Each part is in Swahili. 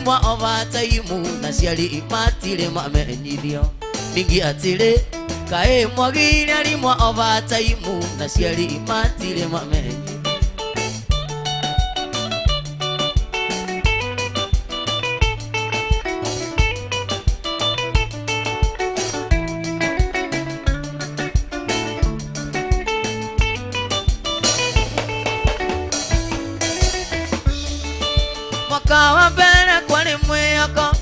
mwa overtime na ciari matire mamenyithio ningi atire kae mwagire ari mwa overtime na ciari matire mamenyithio Kawa bere kwani mweyako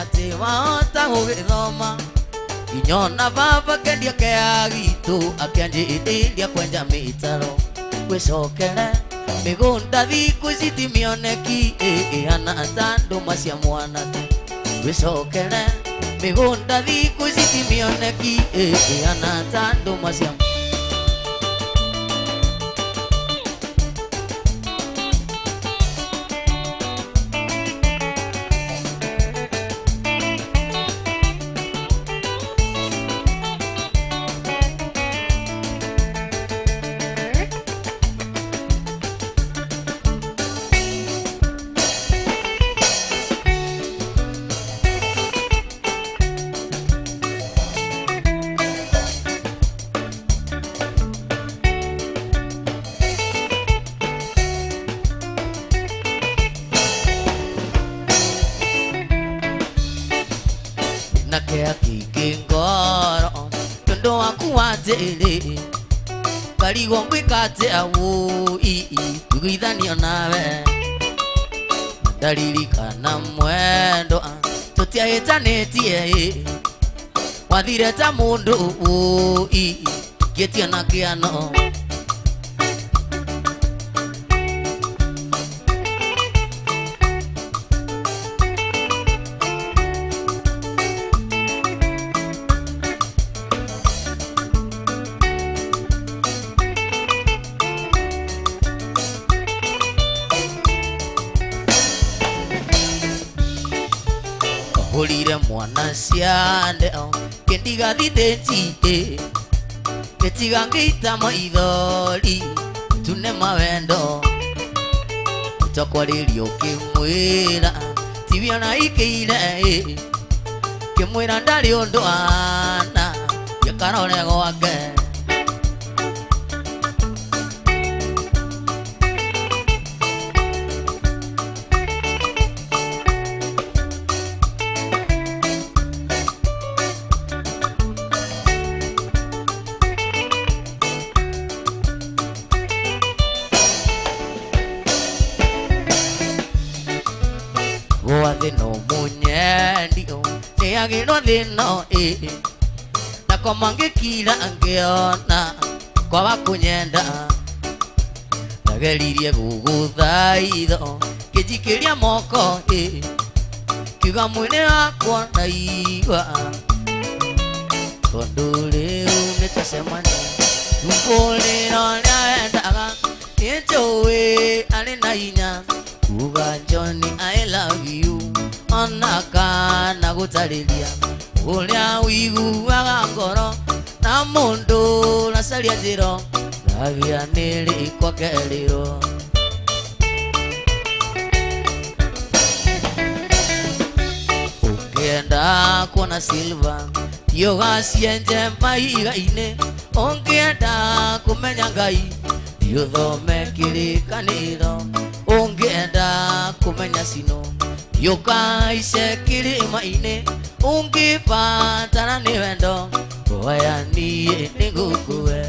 ati wahota gugithoma inyona baba kendia kea gitu akianjiriria kwenja mitaro gwicokere migunda thiku ici ti mioneki ihana ta nduma cia mwana gwicokere migunda thiku ici ti mioneki ihana ta nduma cia Nakea kikingoro tondo akuatele karigo ngwikate awu tugithanio nawe ndaririkana mwendo tutiahĩtanĩtie wathire ta mũndũ gĩtio na kĩano Olire mwana ciande kendiga thiteti ketiga ngita maithori tune mawendo tokwaririo kimwira tibiona ikiire kimwira ndari undu ana yakarore gwake Thino munyendio niagirwo thino nako mangikira angiona kwa kunyenda ndageririe guguthaitho kijikiria moko kiga mwene wakwa naigua tondu riu nitacemania tumpuliro niaendaga nĩnjũĩ arĩ na hinya kuga Johnny I love you ona kana gũtarĩria ũrĩa wĩiguaga ngoro na mũndũ nacaria njĩro ndagĩa nĩ rĩkwa kerĩrwo ũngĩenda kuona Silva tiũga cienje maiga-inĩ ũngĩenda kũmenya Ngai thiũthome kĩrĩkanĩro ũngĩenda kũmenya cino yũkaice kĩrĩma-inĩ ũngĩbatara nĩ wendo hoya niĩ nĩngũkũhe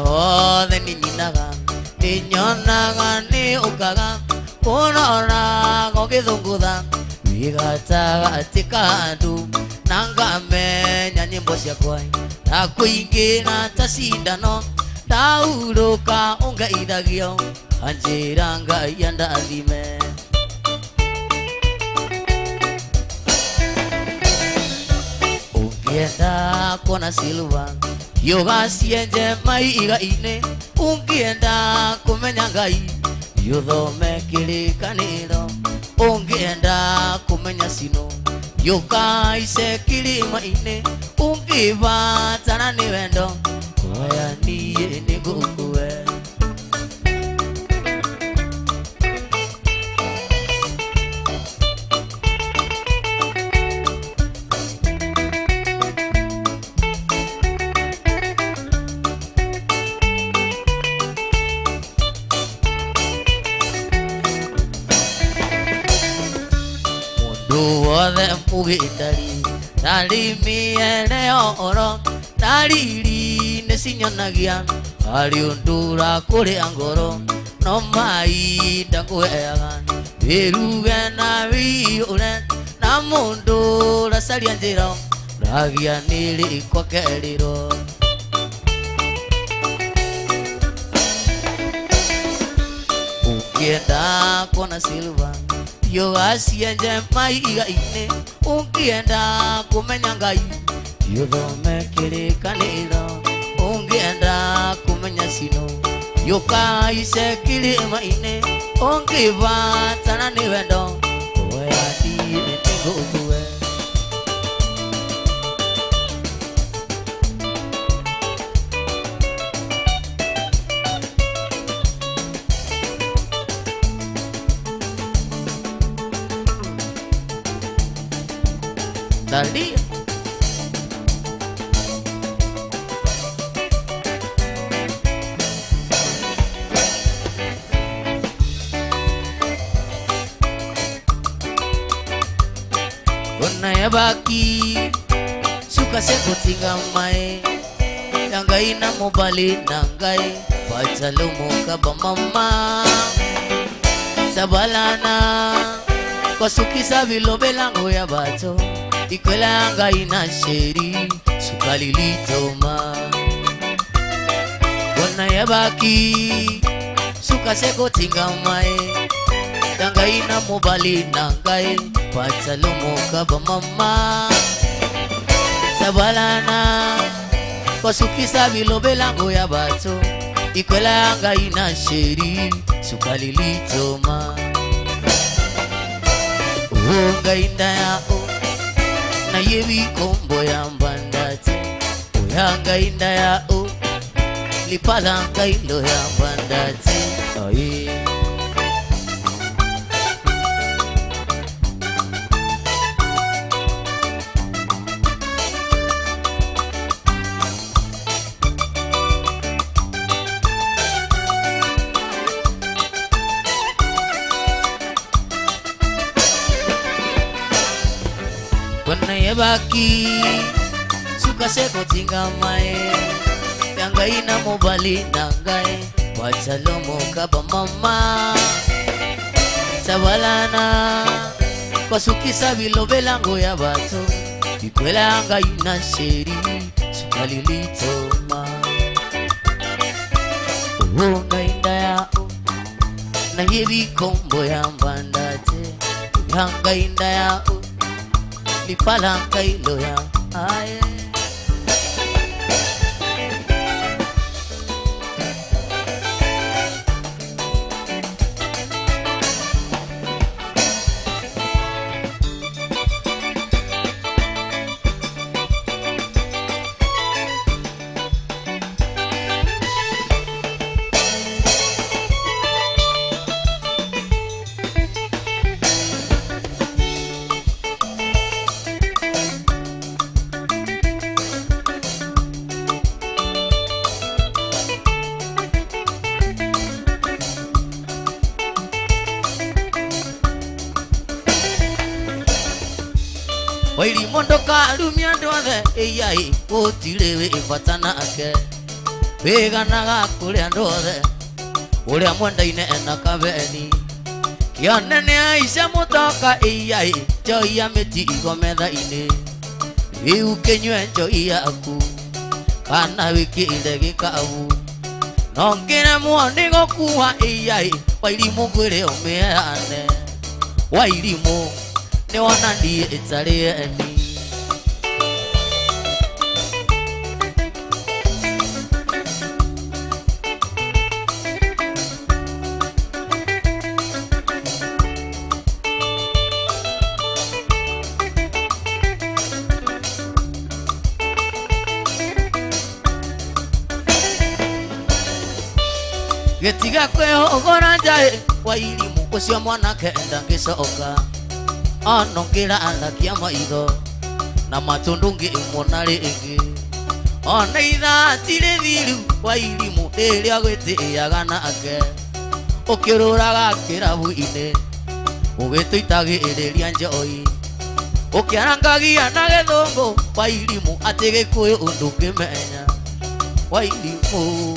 hothe nĩ nyinaga nĩ nyonaga nĩ ũkaga ũroraga ũgĩthũngũtha wĩ gatagatĩ ka andũ na ngamenya nyĩmbo ciakwa na kũingĩra ta cindano ndaurũka ũngeithagio anjĩra Ngai andathime ũngĩenda kuona Silva yoga sienje maiga ine ungienda kumenya ngai yuthome kirikaniro ungienda kumenya sino yoga ise kilima ine ungivatana ni wendo oya niye nigukuwe Duwathe mugitari tari miene oro tariri nesinyonagia ari undura kuri angoro no mai ndakuheaga biruge na wiure na mundu rasaria njiro ragia nili kwa keriro ukienda kona silva yoga sienje maiga ine ungienda kumenya ngai yuthome kirikaniro ungienda kumenya sino yoka ise kilima ine ungivatana ni wendo oya niye nigukuwe Dalia Unayabaki suka seko tinga mae yangai na mobali nangai pachalumo kaba mama sabalana kwa sukisa vilobelango ya bato ikwela ngai na sheri sukalilitoma Unayabaki suka seko tinga mae yangai na mobali nangai pachalumo kaba mama sabalana kwa sukisa vilobelango ya bato ikwela ngai na sheri sukalilitoma ngai ndaya na yebi kombo ya mbandati oya ngai ndaya lipala ngai lo ya mbandati oye Unayabaki suka seko tinga mae yangai na mobali nangai pachalomo kaba mama sabalana kwa sukisa vilobelango ya bato ikwela ngai na sheri sukalilitoma ngai ndaya na yebi kombo ya mbandate ngai ndaya lipala kailo ya aye Wairi mondoka rumia ndothe eyai utirewe ifatana ake weganaga kuria ndothe uria mwendaine ena kabeni kionene aisha mutoka eyai joia meti igometha ine riu kenywe njoi yaku kana wikire gikabu nongire muoni gokuha eyai wairi mugwire umeane wairi mu ne wana ndi itare ni getiga kwihogora njae wa irimu ucio mwanake ndangicoka ono ngiranakia maitho na matundu ngimwona ringi ona ithati rithiru wa irimu riria gwitiaga nake ukiruraga kirabu-ini ugituitagiriria njoi ukiarangagia na githungu wa irimu ati gikuyu ndungimenya wa irimu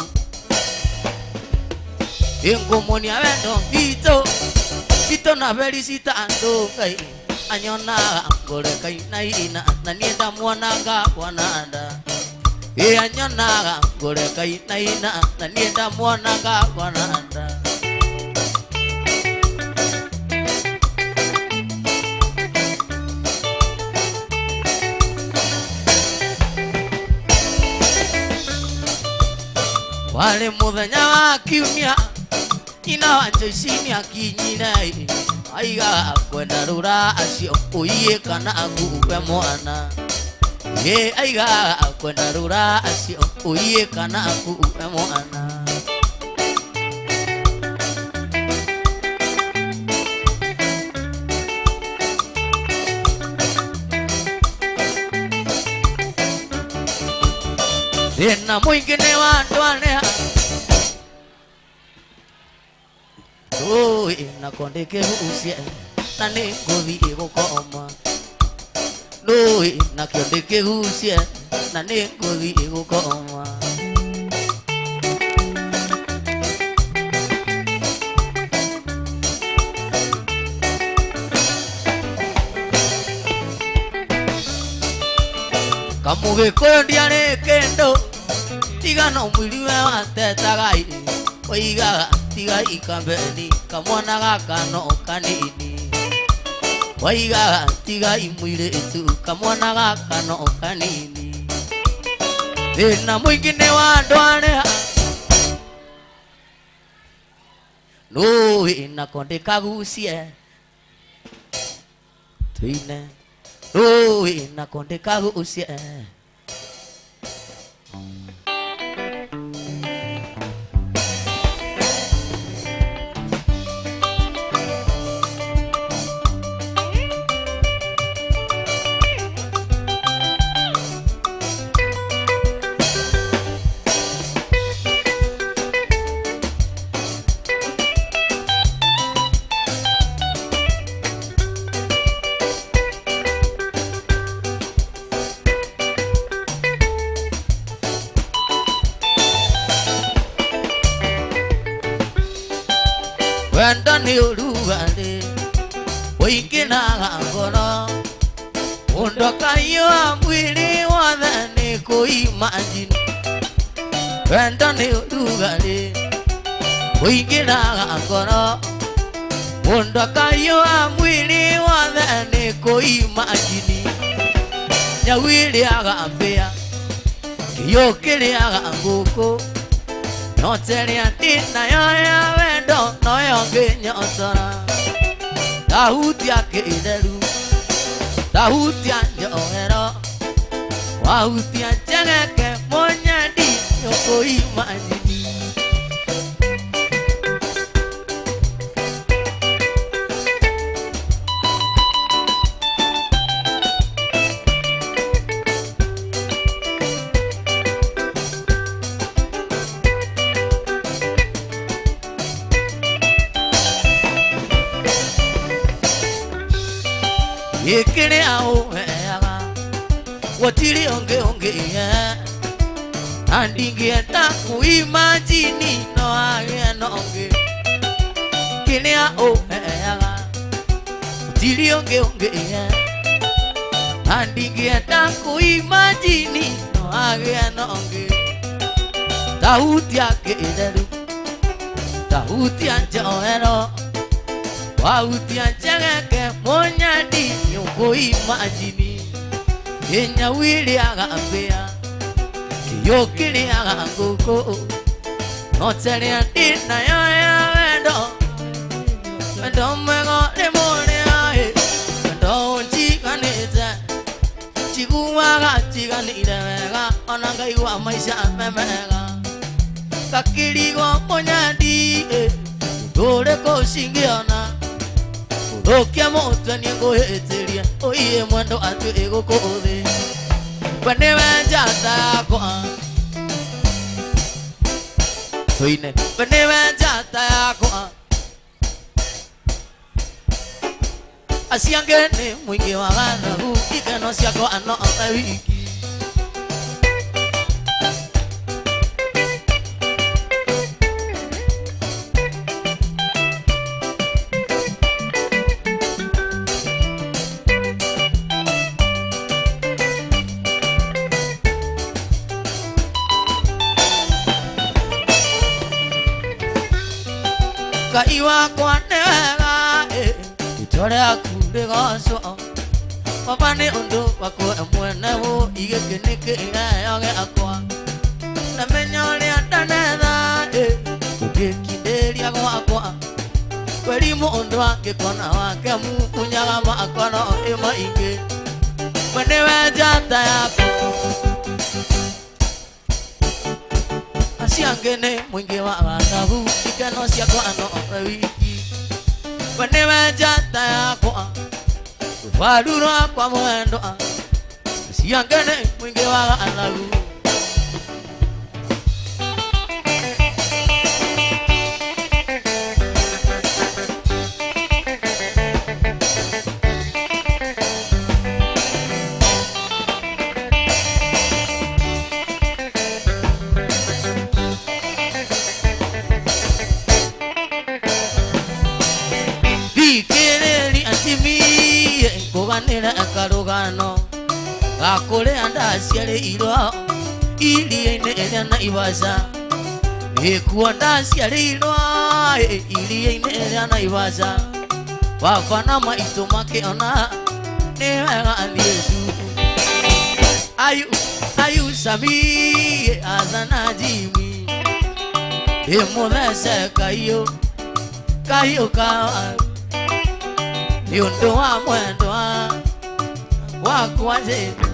ingumunia wendo vito na felicita andu ngai anyonaga ngoreka inaina na nienda mwananga wananda anyonaga ngoreka inaina na nienda mwananga wananda wale muthenya wa kiumia ina wanjoicini akinyire aiga kwenda rura acio uiye kana akuwe mwana aiga kwenda rura acio uiye kana akuwe mwana thina muingine wa ndwanea nakonde husia na ninguthii gukoma nakionde husia na ninguthii gukoma kamugikuyu ndiari kindu tiga no mwiriwe watetagai oigaga tiga ikambeni kamwana gaka no kanini waigaga tiga imwiritu kamwana gaka no kanini thina muingine wa ndwanea nakonde kagucie tuine nakonde kagucie wenda ni urugari uinginaga ngoro undokayo mwili wothe ni kuimagine wenda ni urugari uinginaga ngoro undokayo mwili wothe ni kuimagine nyawiliaga mbia kiyokiliaga nguku noteria ndinayo ya wendo noyo nginyotora tahutia kitheru tahutia njohero wahutia njegeke munyandi nyukuimanyini ikiri au heaga watiri onge andingienda kuimagine no age nonge kiri au heaga watiri onge andingienda kuimagine no age nonge tahutia kitheru tahutia njohero wahutia njegeke munyandi nyukuimagine inyawiliaga mbia kiyokiliaga nguku noteria ndinayo ya wendo wendo mwega rimuria wendo njiganite njiguaga njiganire wega ona ngaigua maica memega gakirigo munyandi ndureko cingiona urukia mutwe ni nguhitirie uiye mwendo atu igukuthi we niwe njata yakwa tuine we niwe njata yakwa asiange ni mwingi wa gathagu ikeno ciakwa ano wiki Kai wakwa nĩ wega itore akunde goco papa nĩ ũndũ wakwa mwene wo igĩkĩnĩkĩ igeyoge akwa namenya ũrĩa ndanetha ũgĩkindĩria gwakwa kweri mũndũ angĩkona wake munyaga makwa no ĩmaingĩ we nĩwe njata yakwa asiange nĩ mwĩingĩ wa gathagu ikeno ciakwa ano wiki we nĩwe njata yakwa rũbaru rwakwa mwendo asiange nĩ mwĩingĩ wa gathagu kuganira akarugano gakũrĩa ndaciarĩirwo iria-inĩ rĩa Naivasha ikuo ndaciarĩirwo iria-inĩ rĩa Naivasha baba na maitũ makĩona nĩ wega thiĩ cukuru ayu Sami azana Jimmy mũthece kaiũ kawa nĩ ũndũ wa mwendwa wakwa njĩra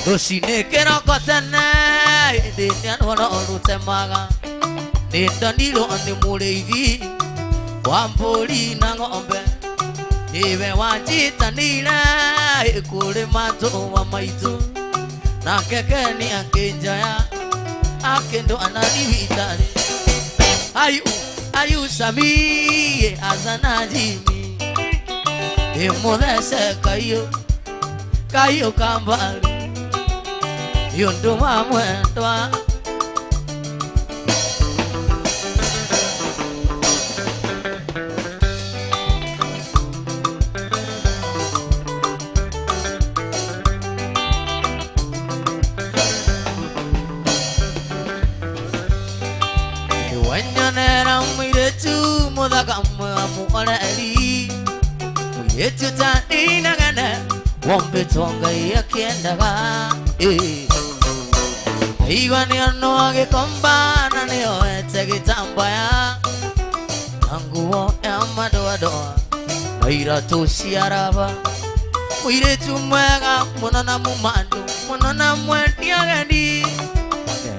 rũcinĩ kĩroko tene ndĩnĩa rũhoro rũtemaga nĩndonirwo nĩ mũrĩithi wa mbũri na ng'ombe nĩwe wanjitanĩire kũrĩ matũũa maitũ nake Keni akĩnjoya akĩndwara thibitarĩ ayu Sami azana Jimmy mũthece kaiũ kambaru nĩ ũndũ wa mwendwa wanyonera mũirĩtu mũthaka mwega mũoreri mũirĩtu ta inegene wombĩtwo Ngai akĩendaga aigua nĩonwo agĩkomba na nĩoete gĩtambaya na nguo ya madoadoa na iratũ cia raba mũirĩtu mwega mũno na mũmandu mũno na mwendia ageni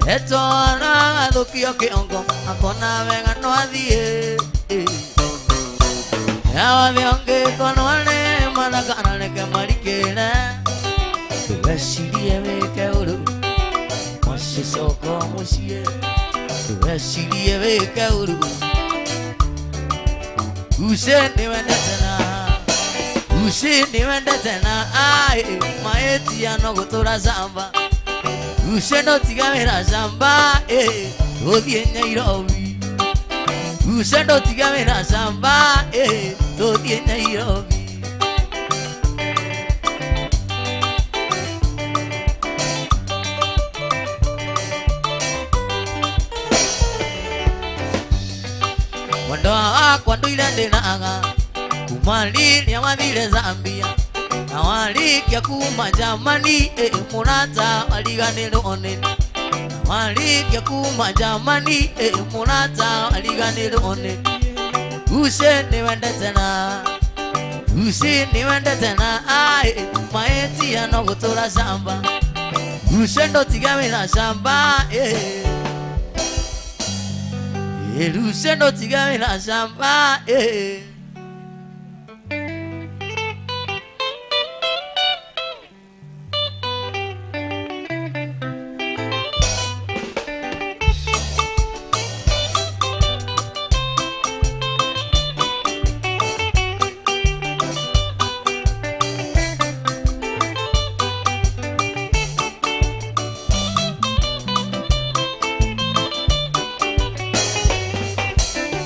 etona athũkio kĩongo akona wega no athiĩ yawathe ũngĩkonwo nĩ mathaka na reke marikĩre ndũgecirie wĩke ũru mũcicoka mũciĩ ndũgecirie wĩke ũru Uce nĩ wendete na maĩtia no gũtũra camba Uce no tiga wĩra camba tũthiĩ Nairobi Uce no tiga wĩra camba tũthiĩ Nairobi mwendo wakwa ndũire ndĩnaga kuma rĩrĩa wathire Zambia na walikia kuma jamani murata aliganirwo ni walikia kuma jamani murata aliganirwo ni use ni wendete na use ni wendete na maeti no gutura shamba use ndo tigamira shamba use ndo tigamira shamba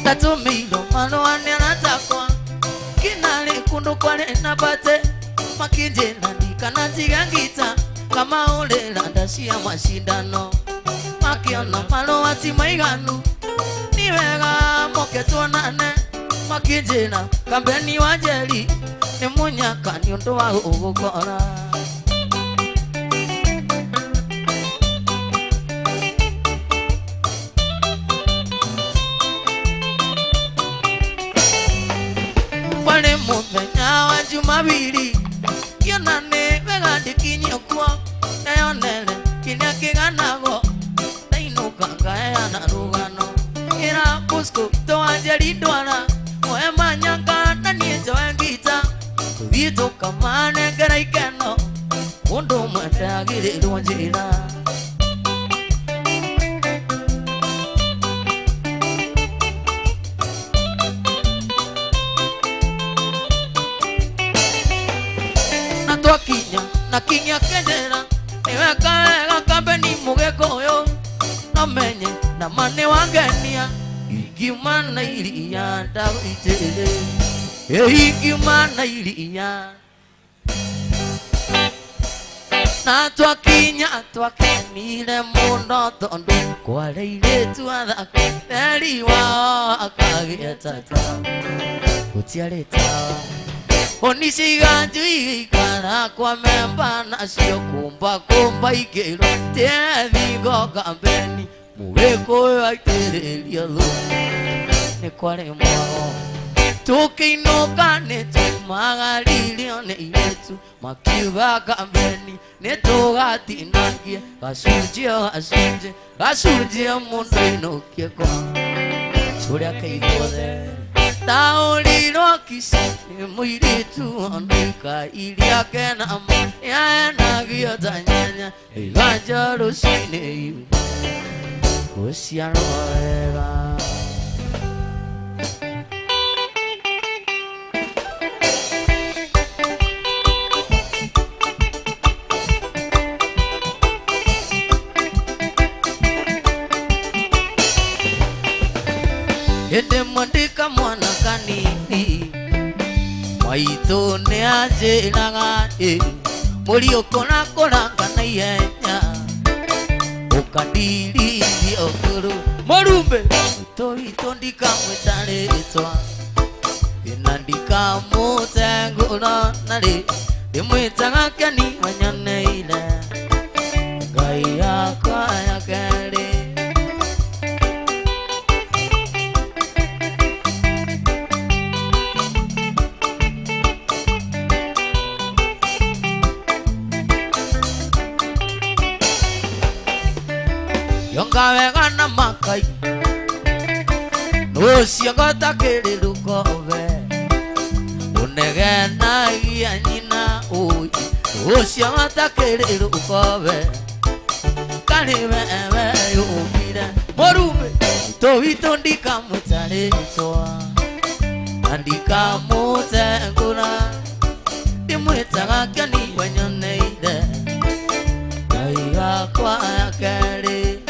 Tatumilo manoane anatakwa kinale kundu kwale nabate makinde nandika natigangita kama ole landashia mashindano makiona malo ati maiganu niwega moke tuonane makinde na kambeni wajeli ni munyaka ni undu wa ugukora muthenya wa Jumapili kionane wegandikinyio kwa nayonele kinya kiganago tainuka ngaya na rugano ira busko toanjeri ndwara oe manyanga na niejo ngita thito kamane ngaraikeno mundu mwendagirirwo njira kinya na kinya kendera niweka kambeni mugekoyo no menye na mane wangenia igimana iria ndagitire igimana iria na twakenire muno tondu kwareire twathaka teri wa akagia tata gutiarita onisiga juikara kwa memba nasio kumba igero tevigo kambeni muweko aitereria lo ne kware mwao tukiinuka netumagaririo ne yetu makiuga kambeni netugatinangie gacunjie mundu inukie kwa curia keithothe tauliro kisi muiritu ondika ilia kenamo yaenagio tanyanya iganja rusine yu kusiaroera ete mwandika mwana kanini mwaito ne ajiraga muri okona koranga na ihenya ukadiri okuru morumbe to ndika mwitaretwa inandika mutengura nari imwitaga kani wanyaneile ngai yakwa yakere yonga wegana makai nusia gota kirirukobe unegena gia nyina ui nusia gota kirirukobe kaniwe yumire morume to ndika mutaretwa andika mutengura dimwetaga kani wanyoneide ngai kwa yakere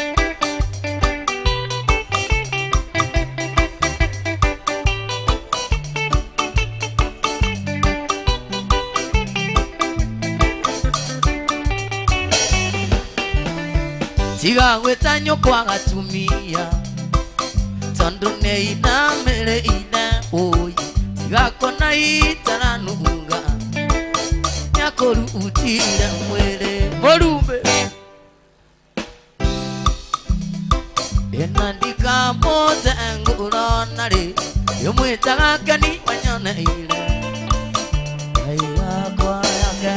tiga gweta nyokwa gatumia tondu ne ina mere ina oi tiga kona itaranunga kurutira mwere morumbe enandika moze ngurona ri yumwitaga kani wanyone ile aiya kwa yake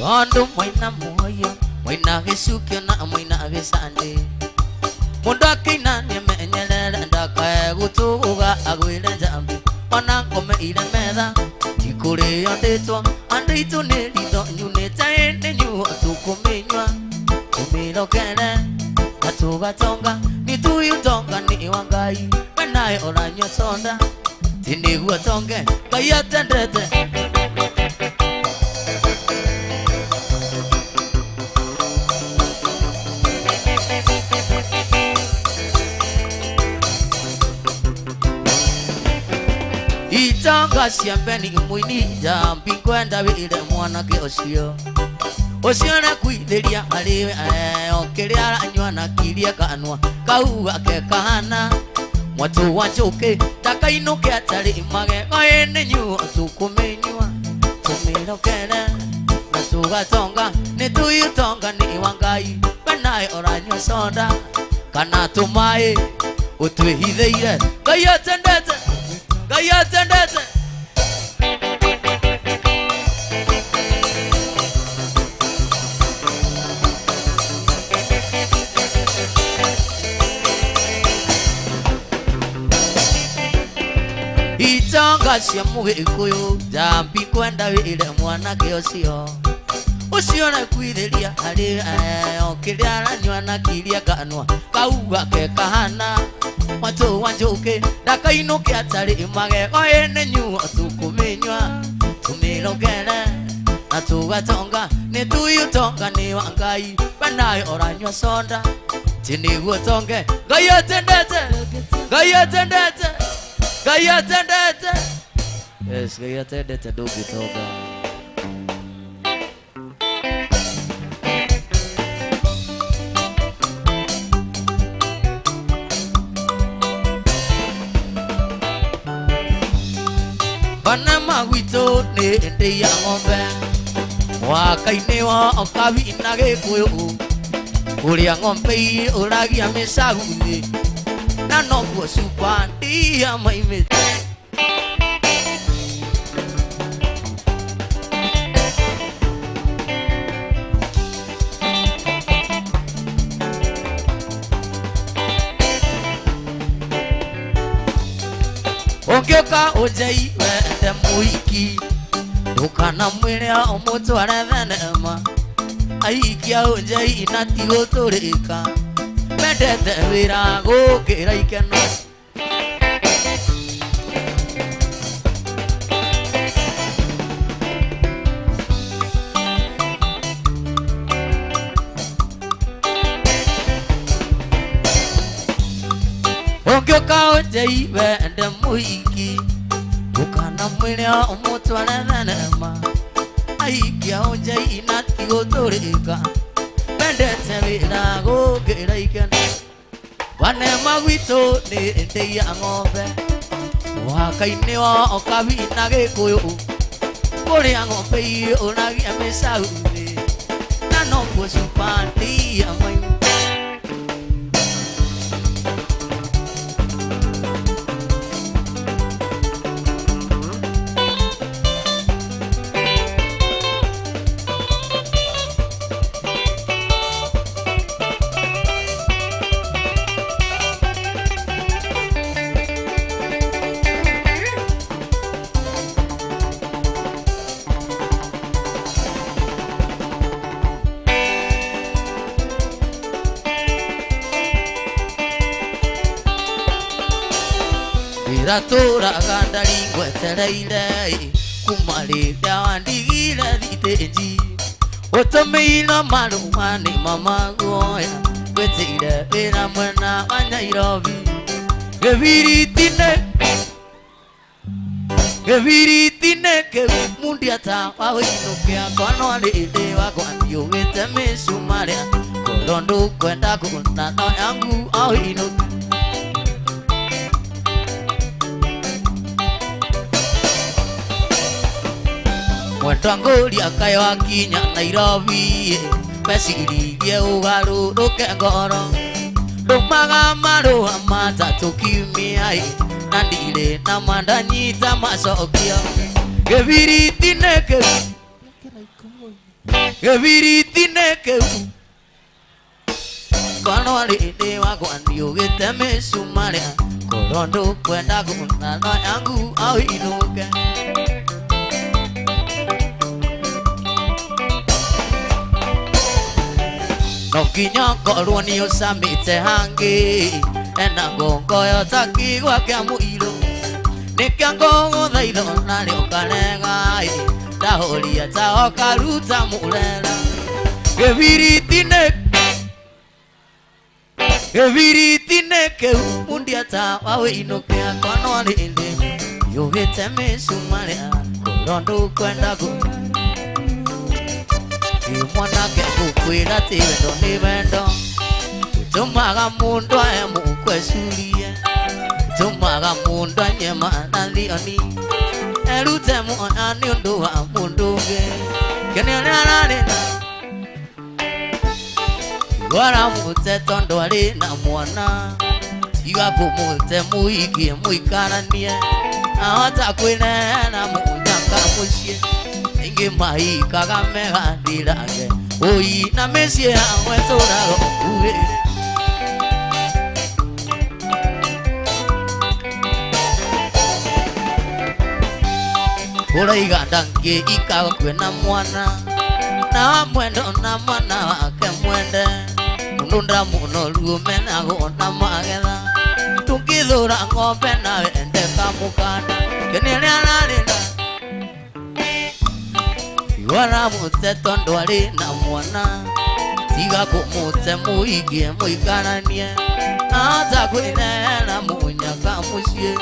Ondo moina moyo, moina gesukyo na moina gesande. Mondo kina ni menyelele ndaka gutuga agwire jambi. Ona kome ile meda, tikure yondetwa, andito ne lido nyune taene nyu tukumenywa. Kumilo kene, atuga tonga, ni tuyu tonga ni wangai. Wenai oranyo sonda, tini gua tonge, kaya tendete. Itanga siambeni mwini jambi kwenda wile mwanake osio Osiona kuidelia aliwe okelia anywana kilia kanwa Kauga ke kahana Mwatu wachoke taka inuke atari image Ngaene nyu tukumenywa Tumilo kene Natuga tonga Nituyu tonga ni wangai Benai oranyo sonda Kana tumae Utuhitheire Gaya tendete Gaya tendete Itanga cia mugikuyu jambi kwenda wile mwanake osio Usiona kuidelia ali okilia aranywa kilia kanwa Kauga ke kahana Mwatu wanjuke daka inuke atari image Oene nyu tukumenywa Tumilogele Natuga tonga Nituyu tonga ni wangai Benai oranywa sonda Tini guo tonge Gaya tendete Gaya tendete Gaya tendete Yes, gaya tendete dogi toga Banama wito ne ende ya ngombe Wakaine wa okawi nage kuyo Uria ngombe uragia mesaguthi Na noguo supandi ya maimete Ongioka ojei wende muiki Dukana mwilea omutware thenema Aikia ojei inatigo turika Mendete wira gukira ikeno Ongioka ojei wende muiki Dukana mwilea omutware thenema Aikia ojei inatigo turika Mendete wira gukira ikeno Wanema wito ni ende ya ngombe Wakaine wa okawi nage kuyo Kuria ngombe unagia mesaguthi Na noguo supandi ya maimete iratura gandari gwetereire kumari wandigire thitenji utumeina marumani mama goya gwetire wira mwena wa Nairobi Geviritine ke mundiata wawinukia kono lili wakwani ugite misumaria korondu kwenda kunano yangu awinukia Mwetwanguri akayo akinya Nairobi mesiririe ugaruruke ngoro Rumaga marua matatu kimia Nandire na mandanyita masokio Geviritine ke Kono lili wakwani ugite misumaria korondu kwenda kunano yangu awinuke Nokinya korwo ni usamite hangi Ena ngongo yotaki gwake muiro Nikia ngongo thaitho na leo kanegai Dahoria tao karuta murera Geviritine ke mundiata wawinukia kono lili yugite misumaria korondu kwenda Mwanake kukwira ti wendo ni wendo Tumaga mundu ae mukwesulie Tumaga mundu anyema na lioni Erute mwana ni undu wa mundu unge Kene ararina Gwara mute tondo arina mwana Tiga kumute muikie muikaranie Ahota kwinena munyaka mucie Ingi mai kagamega dirage Oi na mesie awe torago uwe Ura igandange ikawa kwena mwana Na mwendo na mwana wake mwende Ununda muno lume na gona magetha Tukithura ngombe na wende kamukana Kenele alarina Gwara mute tondo arina mwana Tiga kumute muigie muikaranie Ata kwinena munyaka mucie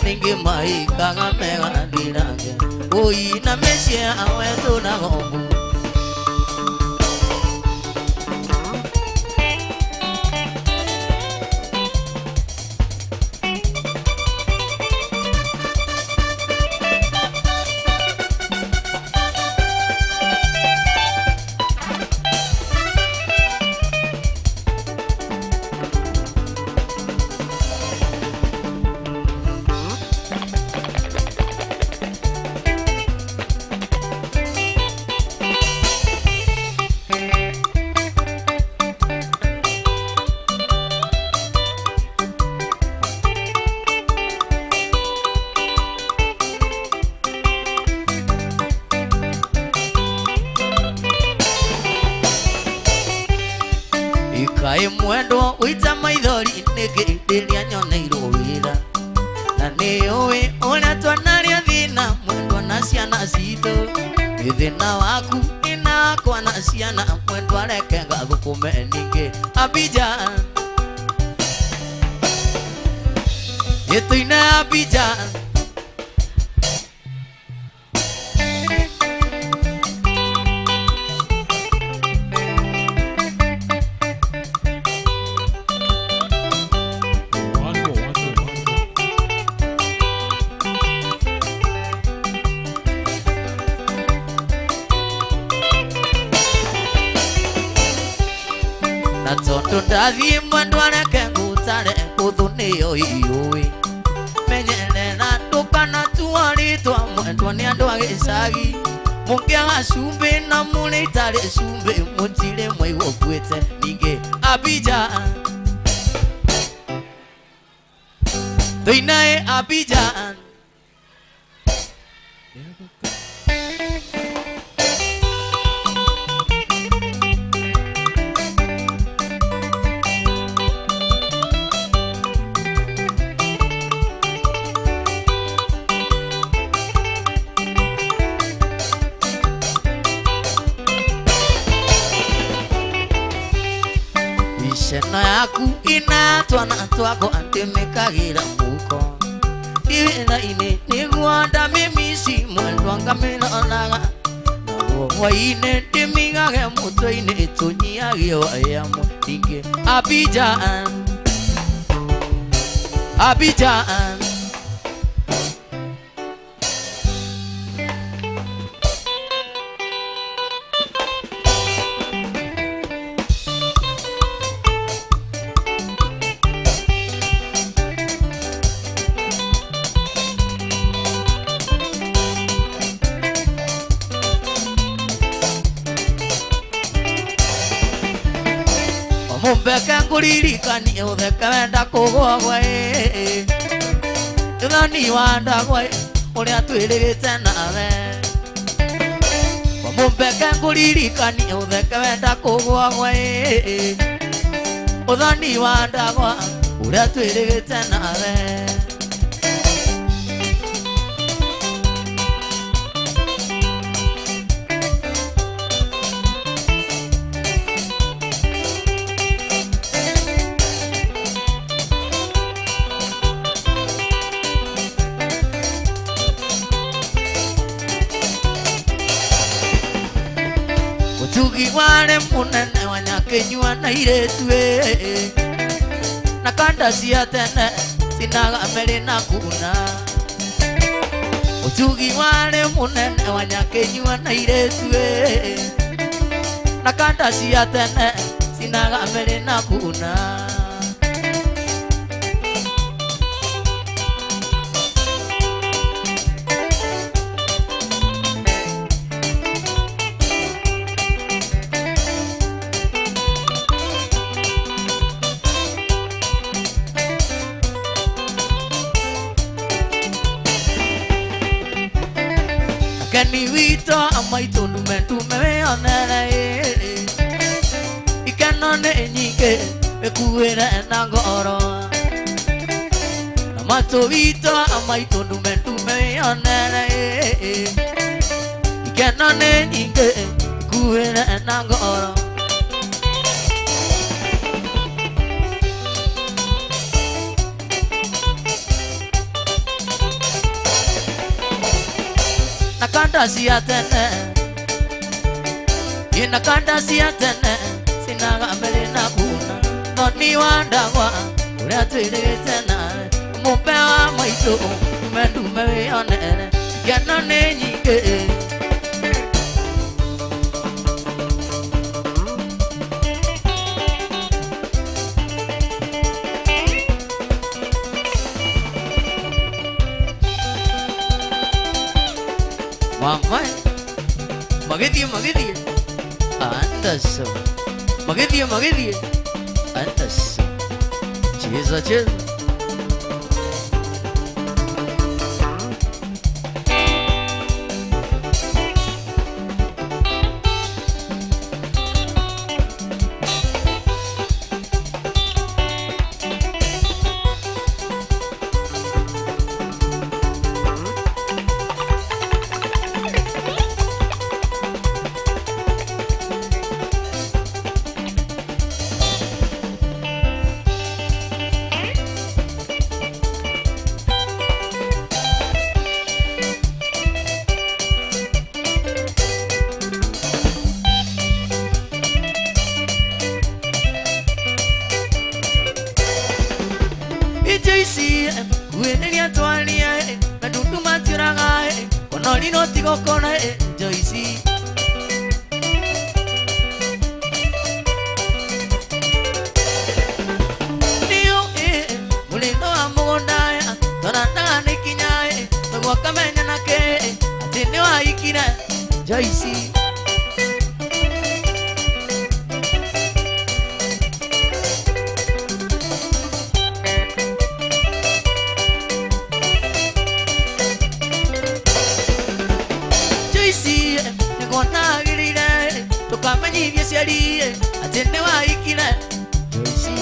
Ningi maikaga mega dirage Oi na mesie awe tuna gombu Kai mwendo uita maithori niki diria nyoneirwo wira Na ni uwi uria twanaria thina mwendo na ciana citu Thina waku ina kwa na ciana mwendo areke ngathukume ningi Abidjan Yetuine Abidjan Na tondu ndathie mwendo areke ngutare kuthunio iui Menyerera ndukana tuaritwa mwendo ni andu agicagi Mungiaga cumbi na muri itari cumbi mutire mwaigua kwete ningi Abidjan Tuinae Abidjan Shena yaku inatwa na twako antemekagira muko Diwena ine niguanda mimisi mwendwa ngamilanaga Wa ine timigage muto ine tunyiagio ayamo Dinge Abidjan Abidjan Mumbeka nguririkani utheka wenda kugwagwa Ithani wandagwa uria twirigite nawe Mumbeka nguririkani utheka wenda kugwagwa Uthani wandagwa uria twirigite nawe Tugi wale munene wanyakenywa na iretwe Na kanda cia tene sinaga meri na kuna Tugi wale munene wanyakenywa na iretwe Na kanda cia tene sinaga meri na kuna Kani wito amaito numentume weonere Ikanone nyike ekuwere na ngoro Namato wito amaito numentume weonere Ikanone nyike ekuwere na ngoro Nakanda cia tene Nakanda cia tene sinaga meri na kuna Thoni wandagwa uria twirigite nawe Mumbe wa maitu mendume wionere Ngeno ni nyingi Mama, magedie, andas, magedie, andas, cheza. Kuenelia tualia na duduma tiranga Konoli no tigo kona Joyce Nio mulino wa mugondaya Tonanda nikinya Megwa kamenya nake Atene wa ikina Joyce Tukamanyivye sialie Atene wa ikina Joyce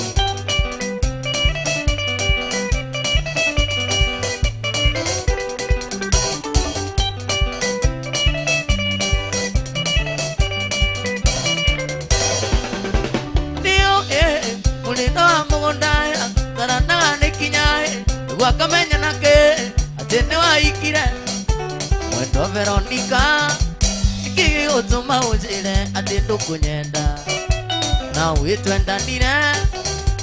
Veronica Niki utuma ujire ati ndukunyenda Na witwendanire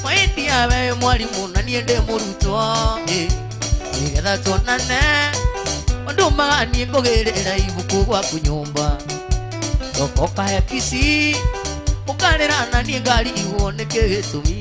Mwendia we mwalimu na niĩ ndĩ mũrutwo Nĩgetha tuonane Ũndũ maganie ngũgĩrĩra ibuku gwaku nyũmba Thoko kahe kici Ũkarĩra na niĩ ngarigwo nĩkĩ gĩtũmi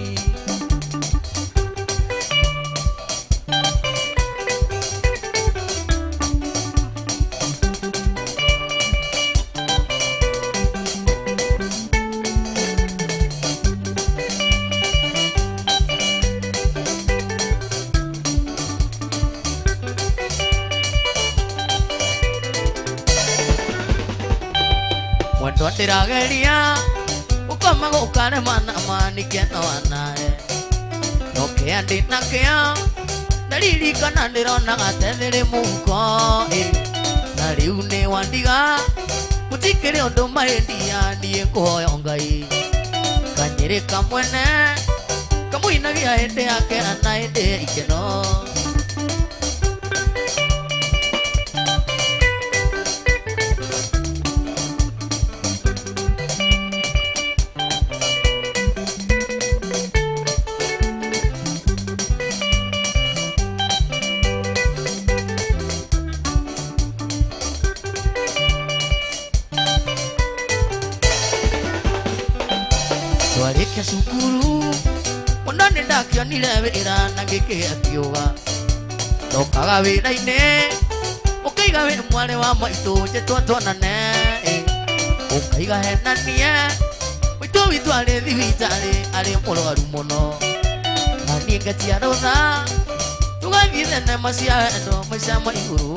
Ndirageria ukoma gukare mana mani keno anae Nokia ndinakia ndaririkana ndirona gatethire muko Na riu ni wandiga gutikire undu mahendia nie kuhoya Ngai Kanyiri kamwene kamuinagia hindi yake na hindi ikeno Twarĩkia cukuru Mũno nĩndakĩonire wĩra na ngĩkĩgĩa kĩũga Ndokaga wĩra-inĩ Ũkaiga wĩ mwarĩ wa maitũ njĩtwo tuonane Ũkaiga henanie Maitũ witũ arĩ thibitarĩ arĩ mũrwaru mũno Na niĩ ngatia rũtha Tũgathiĩ thenema cia wendo maica ma igũrũ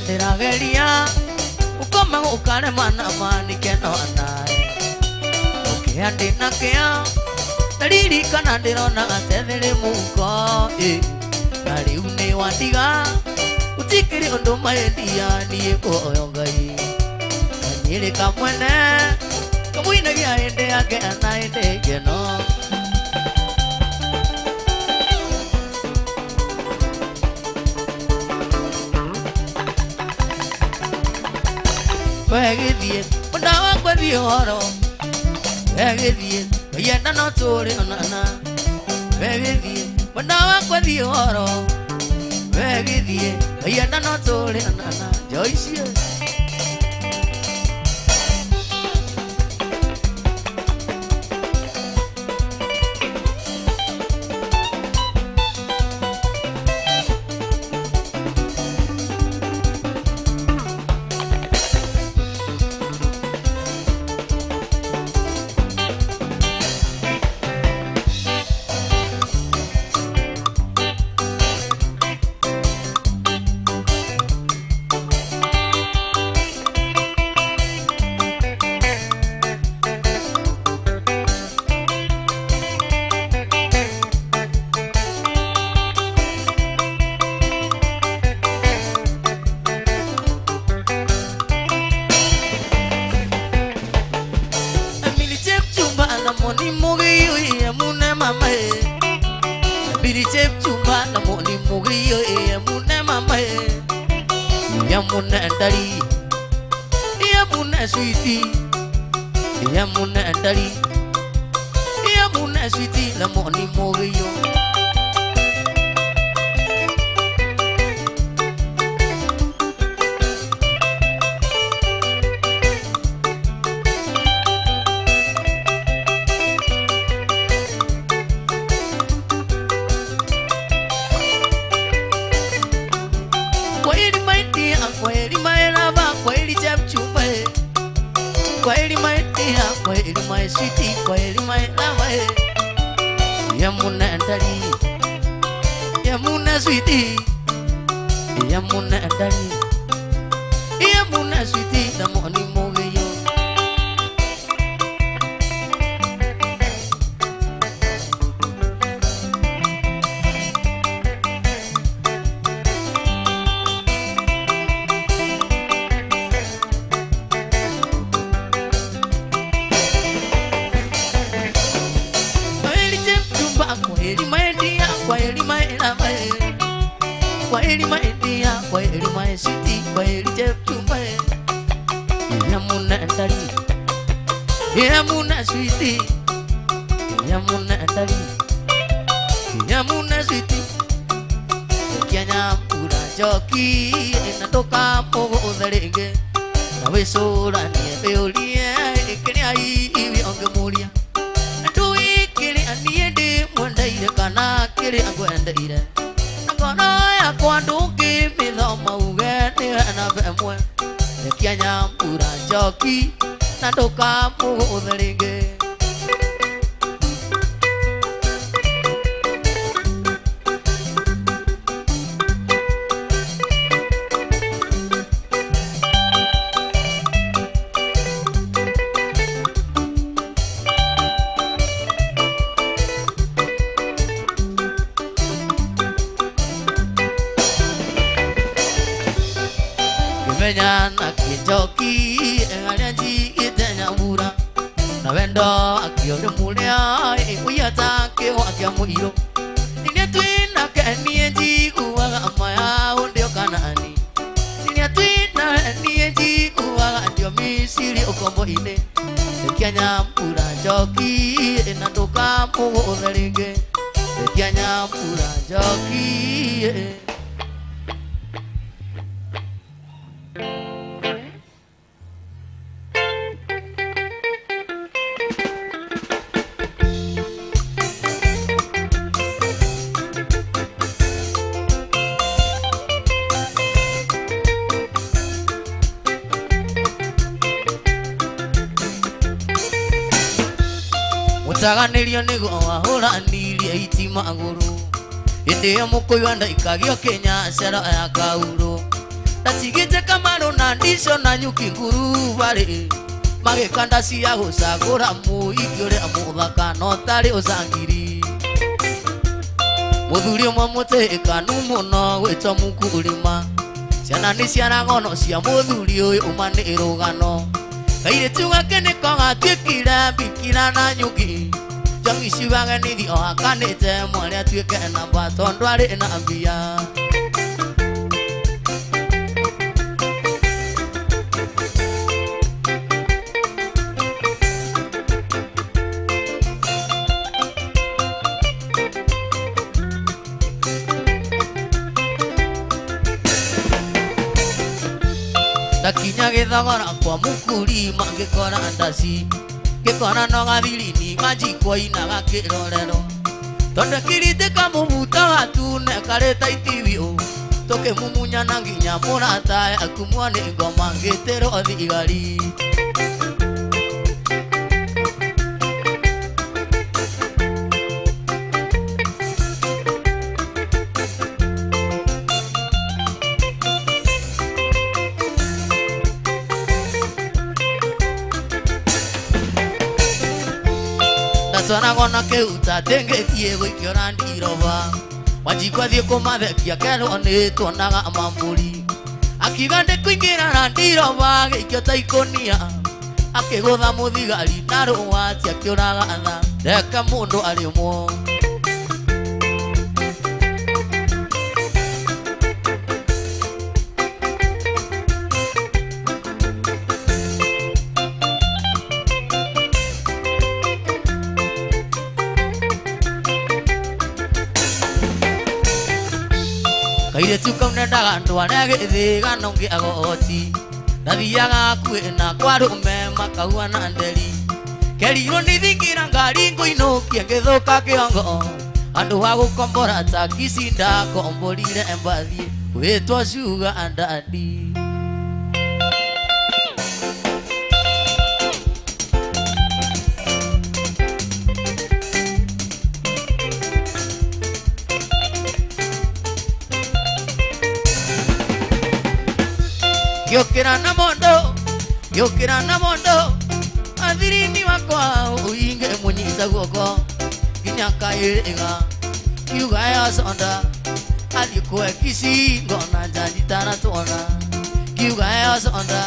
Ndirageria ukoma ukare mana mani keno anae Nokia ndinakia ndaririkana ndirona gatethire muko Na riu ni wandiga gutikire undu mahendia nie kuhoya Ngai Kanyiri kamwene kamuinagia hindi yake na hindi ikeno Wegithie Mwenda wakwa thiĩ ũhoro Wegithie Weyenda no tũrĩ onana Wegithie Mwenda wakwa thiĩ ũhoro Wegithie Weyenda no tũrĩ onana Joyce Moni mugiyo mune mama Biri chep chumba na moni mugiyo mune mama Ya mune ndari Ya mune sweetie Ya mune ndari Ya mune sweetie na moni mugiyo Kweli my sweetie, kweli my love Yamuna ndari Yamuna sweetie Yamuna ndari Yamuna sweetie, the morning movie sweetie Nyamune ndari Nyamune sweetie Nyambura njoki Natoka mũgũthe rĩngĩ Na wĩcũranie wĩũrie Kĩrĩa iwi ũngĩmũria Ndũĩ kĩrĩa niĩ ndĩmwendeire Kana kĩrĩa ngwendeire Na ngoro yakwa ndũngĩmĩthoma uge nĩwe namba ĩmwe Rekia Nyambura njoki Natoka mũgũthe rĩngĩ Menyana kinjoki Engalia njigite Nyambura Na wendo akione mulia Ikuyata kiwa kia muiro Ninia tuina kenie njiguaga Amaya undio kanani Ninia tuina kenie njiguaga Ndio Misiri ukombo ine Rekia Nyambura njoki Natoka mũgũthe rĩngĩ Rekia Nyambura njoki Mutaganĩrio nĩguo wahũranirie iti magũrũ Hĩndĩ ĩyo mũkũyũ ndaikagio kĩnyacero ya kaurũ Ndatigĩte Kamarũ na Ndico na Nyuki Ngurubarĩ Magĩkanda cia gũcagũra mũhiki ũrĩa mũthaka no tarĩ ũcangiri Mũthuri ũmwe mũtĩkanu mũno gwĩtwo Mũkũrĩma Ciana nĩ ciaragono cia mũthuri ũyũ ũma nĩ rũgano Kairĩtu gake nĩko gatuĩkire Bikira na Nyuki Njoki ciugage nĩthio hakanĩte mwarĩ atuĩke namba tondũ arĩ na mbia Ndakinya gĩthogora kwa Mũkũrĩma ngĩkora ndaci Ngĩkora no gathirini manjikwa-inĩ gakĩrorero Tondũ kĩritĩka mũbuto gatune karĩ taiti biũ Tũkĩmumunyana nginya mũrata akumwo nĩ ngoma ngĩtĩrwo thigari Twanagwo na kĩhuta tĩngĩthiĩ gũikĩora Ndirova Wanjikwa thiĩ kũmathekia kerwo nĩ tuonaga mambũri Akiuga ndĩkũingĩra na Ndirova gĩikio ta ikũnia Akĩgũtha mũthigari na rũwati akĩũraga tha Reke mũndũ arĩmwo Kairĩtu kau nendaga ndware gĩthĩgano gĩagoti Ndathiaga hakuhĩ na kwa arũme makahuana nderi Kerirwo nĩ thingira ngari ngũinũkie ngĩthũka kĩongo Andũ ha gũkombora taxi ndakomborire mbathi gwĩtwo Sugar Daddy Gĩũkĩra na mondo Athirini wakwa ũinge mũnyita guoko Nginya kaĩrĩga Kiuga yaconda Athiĩ kwe Kisii ngona njanji tanatuona Kiuga yaconda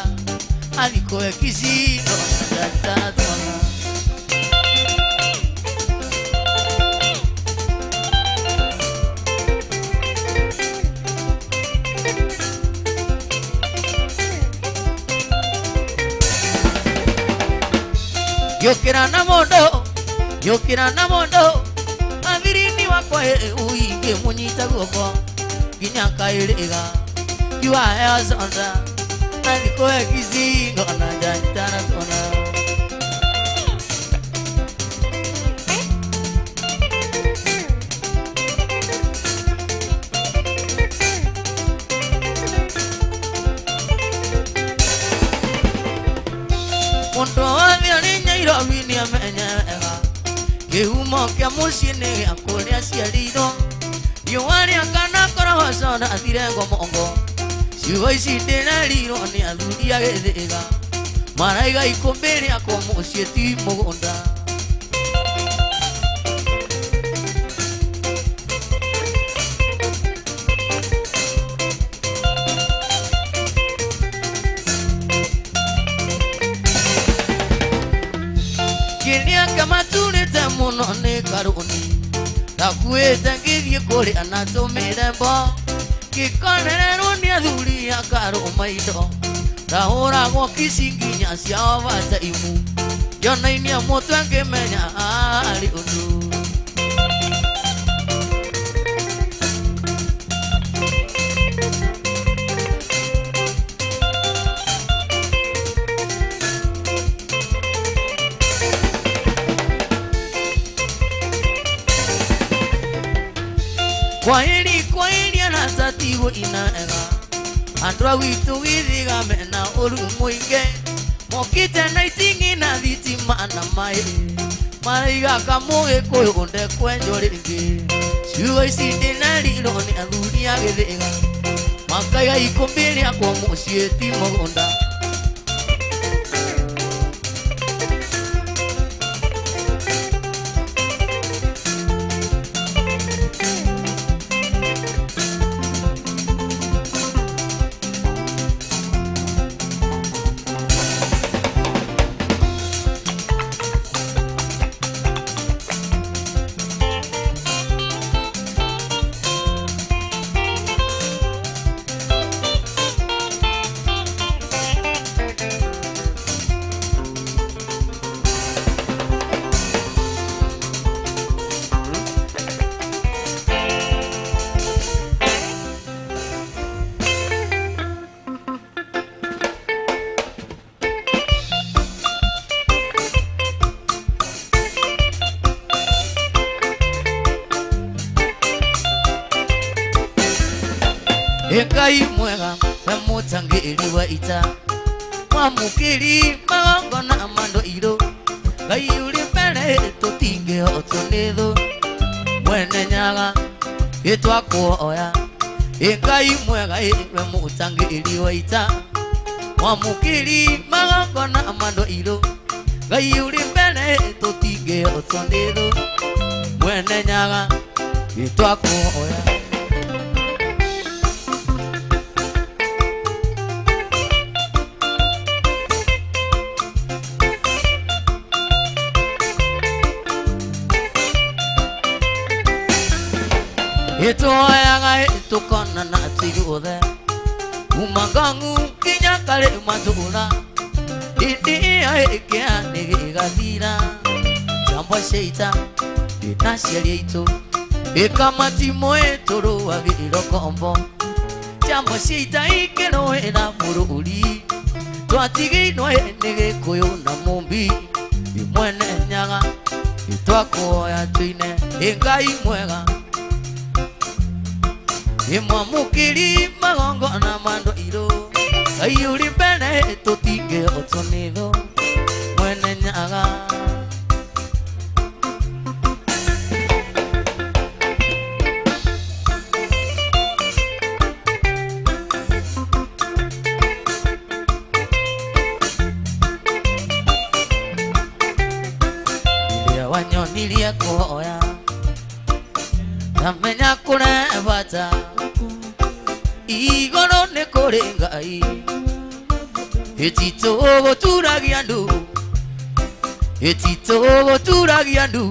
Athiĩ kwe Kisii ngona njanji tanatuona Yokira na mondo Avirini wakwae uige munyita guoko Ginya kairiga Kiwa hea zonda Nandikoe kizingo na jantana tona Mondo avia ninya irovini amenyega Kihumo kia mucini akulia ciarido Yuwari akana koroho zona athirengo mongo Ciugo ici ndĩrerirwo nĩ athuri a gĩthĩga Maraiga ikũmbĩ rĩakwo mũciĩ ti mũgũnda Kĩrĩa kamaturĩte mũno nĩ karũni Ndakuĩte ngĩthiĩ kũrĩa na tũmĩre mbo Kikonererwo nĩ athuri a karũma indo Ndahũragwo kici nginya ciao bataimu Njona-inĩ mũtwe ngĩmenya arĩ ũndũ Kwaheri anatatigo inaega Andũ a gwitũ gĩthiga mena ũru mũingĩ Mokĩte na iting'i na thitima na maĩ Maraiga kamũgĩkũyũ ndekwenjwo rĩngĩ Ciugo ici ndĩrerirwo nĩ athuri a gĩthĩga Makaiga ikũmbĩ rĩakwo mũciĩ ti mũgũnda Ngai mwega na mũtangĩri wa ita Mwamũkĩri magongo na mando iro Ngai ũrĩ mbere tũtingĩhotwo nĩ thũ Mwene nyaga gĩtwakuoya Ngai mwega we mũtangĩri wa ita Mwamũkĩri magongo na mando iro Ngai ũrĩ mbere tũtingĩhotwo nĩ thũ Mwene nyaga gĩtwakuoya Itoyaga itukona na tiguthe Umangangu kinya kare matula Idia ikia nigigathira Jambo sheita Inasiari ito Ikamati moe toro agiro kombo Jambo sheita ikeno ena mururi Twatigi noe nige koyo na mumbi Imwene nyaga Itwako ya tuine Ngai mwega Mwamũkĩri magongo na mando iro Ngai ũrĩ mbere tũtingĩhotwo nĩ thũ Mwene nyaga Rĩrĩa wanyonirie kuoya Namenya kũrebata Igoro nĩ kũrĩ Ngai Ĩtitũ gũturagia andũ Ĩtitũ gũturagia andũ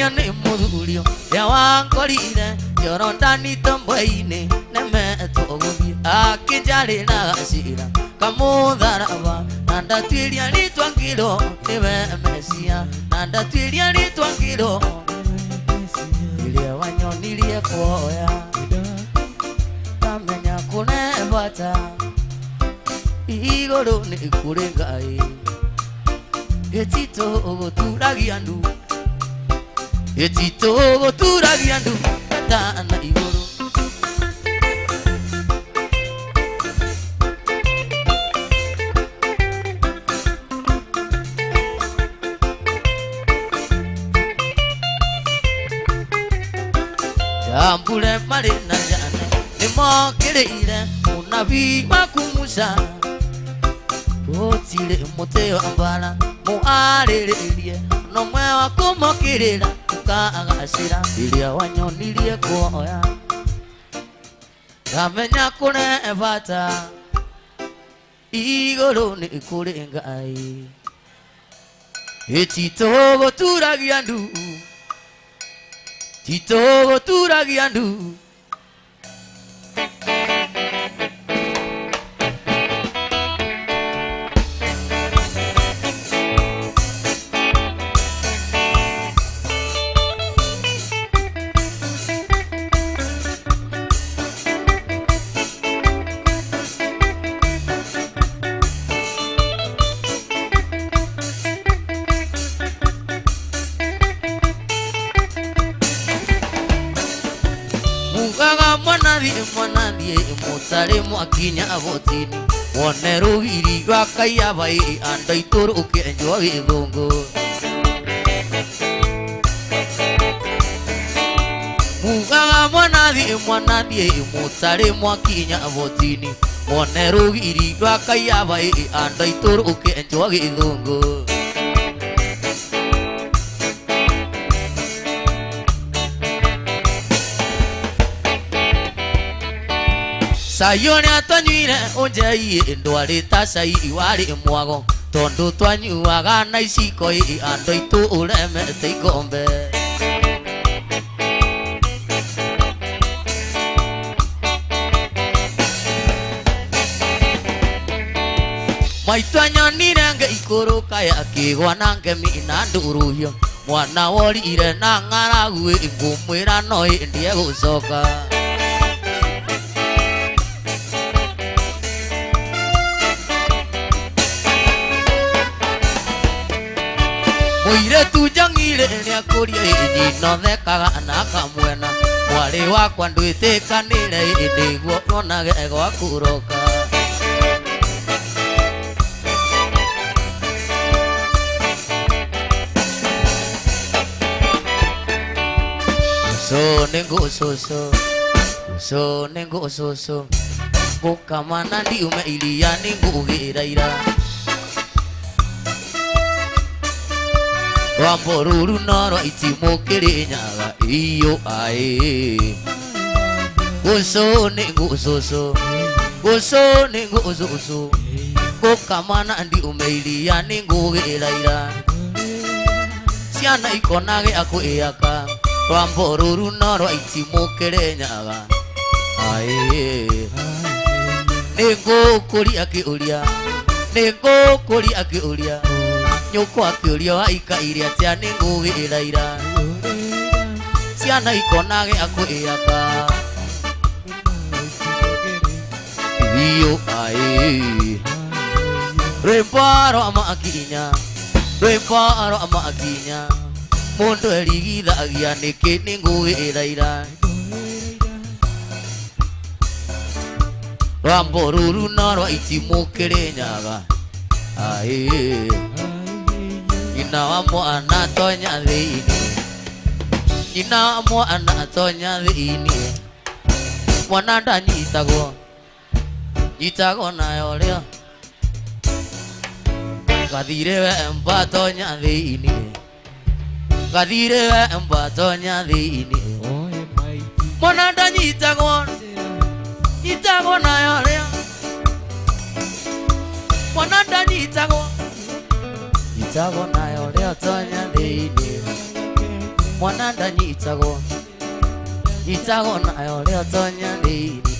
uria ni muthurio ya wankorire njoro ndani tombo-ini nemetwo guthie akinjari na gacira kamutharaba na ndatuiria ritwa ngiro niwe Mesia na ndatuiria ritwa ngiro iria wanyonirie kuoya kamenya kunebata iguru ni kuri Ngai etito guturagia ndu etito guturagia ndu katana iguru Ambule mari na jane nimokirire munabii waku Musa otire muteo ambara muariririe no mwe wa kumokirira ukagacira iria wanyonirie kuoya kamenya kunebata iguru ni kuri Ngai etito guturagia ndu Tito guturagia ndu mwanadie mutare mwakinya avotini wone rugiri rwa Kaiabai ando ituru ukienjwa githungu mugaga mwanadie mutare mwakinya avotini wone rugiri rwa Kaiabai ando ituru ukienjwa githungu Sayone atanyuire onjei ndwari ta sai wari mwago tondu twanyuaga na iciko ando itu uremete ikombe maitwanyonire ngeikuruka yakigwa na ngemi na nduruhio mwana worire na ng'aragu ngumwira no ndie gucoka Muire tujangire ni akuria nyino thekaga na kamwena mwari wakwa ndwitikanire niguo onage gwa kuroka so nengo so gukamana ndiume iria ningugira ira Wamboruru noro itimukiri nyaga iyo ae Gusone Gukamana ndiumelia ningugira ira Siana ikonage aku eaka Wamboruru noro itimukiri nyaga ae Ningukuri akiuria Nyoko akiuria wa ikairi atia ningugira ira Siana ikonage aku eaka Iyo ae Reparo ama akinya Mundu erigithagia niki ningugira ira Rwamboruru norwa itimukiri nyaga ae Nyina wa mwana tonya thiini Nyina wa mwana tonya thiini Mwana ndanyitagwo nayo ria Gathire we mba tonya thiini Gathire we mba tonya thiini Mwana ndanyitagwo nayo ria Mwana ndanyitagwo nayo ria tonya thiini mwana ndanyitagwo nyitagwo nayo leo tonya thĩinĩ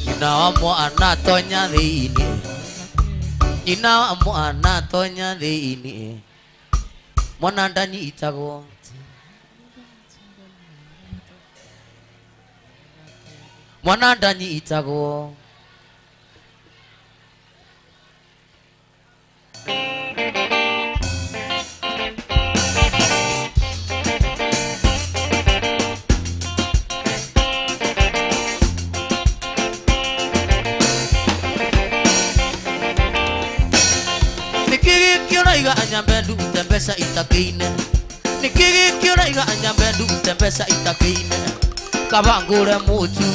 nyina wa mwana tonya thĩinĩ nyina wa mwana tonya thĩinĩ mwana ndanyitagwo mwana ndanyitagwo nikigikĩũraiga anyambendu tembesa itakĩine nikigikĩũraiga anyambendu tembesa itakĩine kabangũre mũtu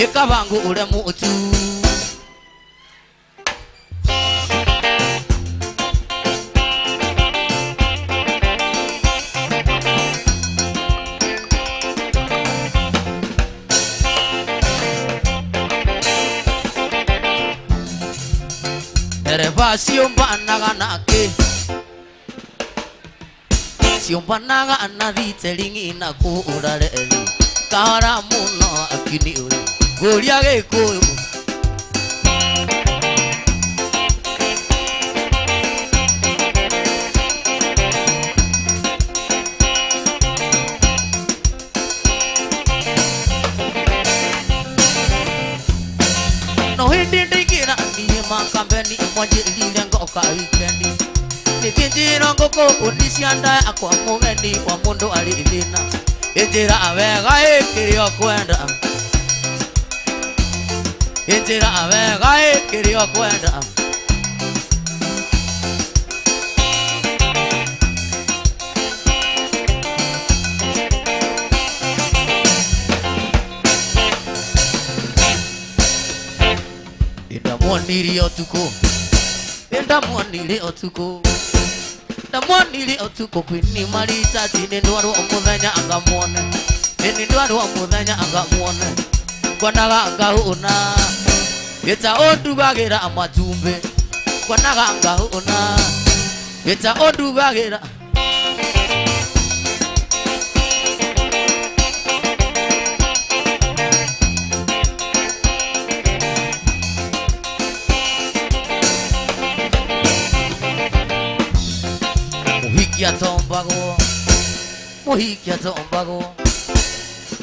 ikabangũre mũtu dereva siombanaga nake siombanaga na thiteringi na kũũra reri kahora mũno akiniũrĩ ngũria gĩkũyũ no hĩndĩ ndaingĩra niĩ makambeni mwanjĩrire ngoka wikendi nĩkĩnjĩra ngũkũ ũnicia nda yakwa mũgeni wa mũndũ arĩ thĩna ĩnjĩra wega ĩkĩrĩa ũkwenda ĩnjĩra wega ĩkĩrĩa ũkwenda ndamuonire ũtukũ ndamuonire ũtukũ ndamuonire ũtukũ kwĩni maritathi nĩ ndwarwo mũthenya angamuone nĩ ndwarwo mũthenya angamuone ngonaga ngahũna gĩta ũndugagĩra matumbĩ ngonaga ngahũna gĩta ũndugagĩra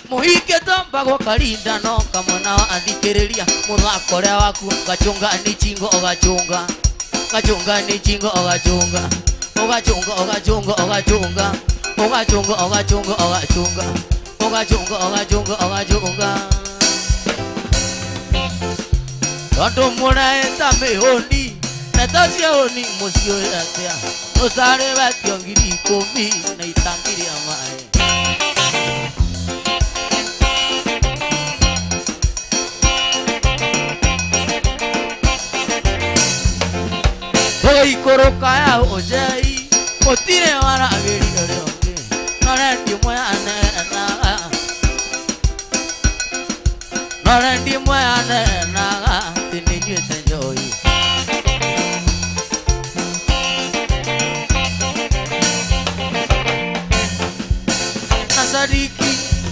muhikia tombagwo karinda no kamwana wa athikĩrĩria mũthako ũrĩa waku gachunga ni chingo ogachunga gachunga ni chingo ogachunga ogachunga ogachunga ogachunga ogachunga ogachunga ogachunga ogachunga ogachunga ogachunga tondu mũraĩta mĩhũni netacia hũni mũciĩ ũrĩ atĩa ũtarĩ wetio ngiri 10 na itangi rĩa maĩ ikũrũka ya ũnjei gũtirĩ waragĩria ũrĩa ũngĩ norendi ũmwe anenaga norendi ũmwe anenaga atĩ nĩ nyuĩte njohi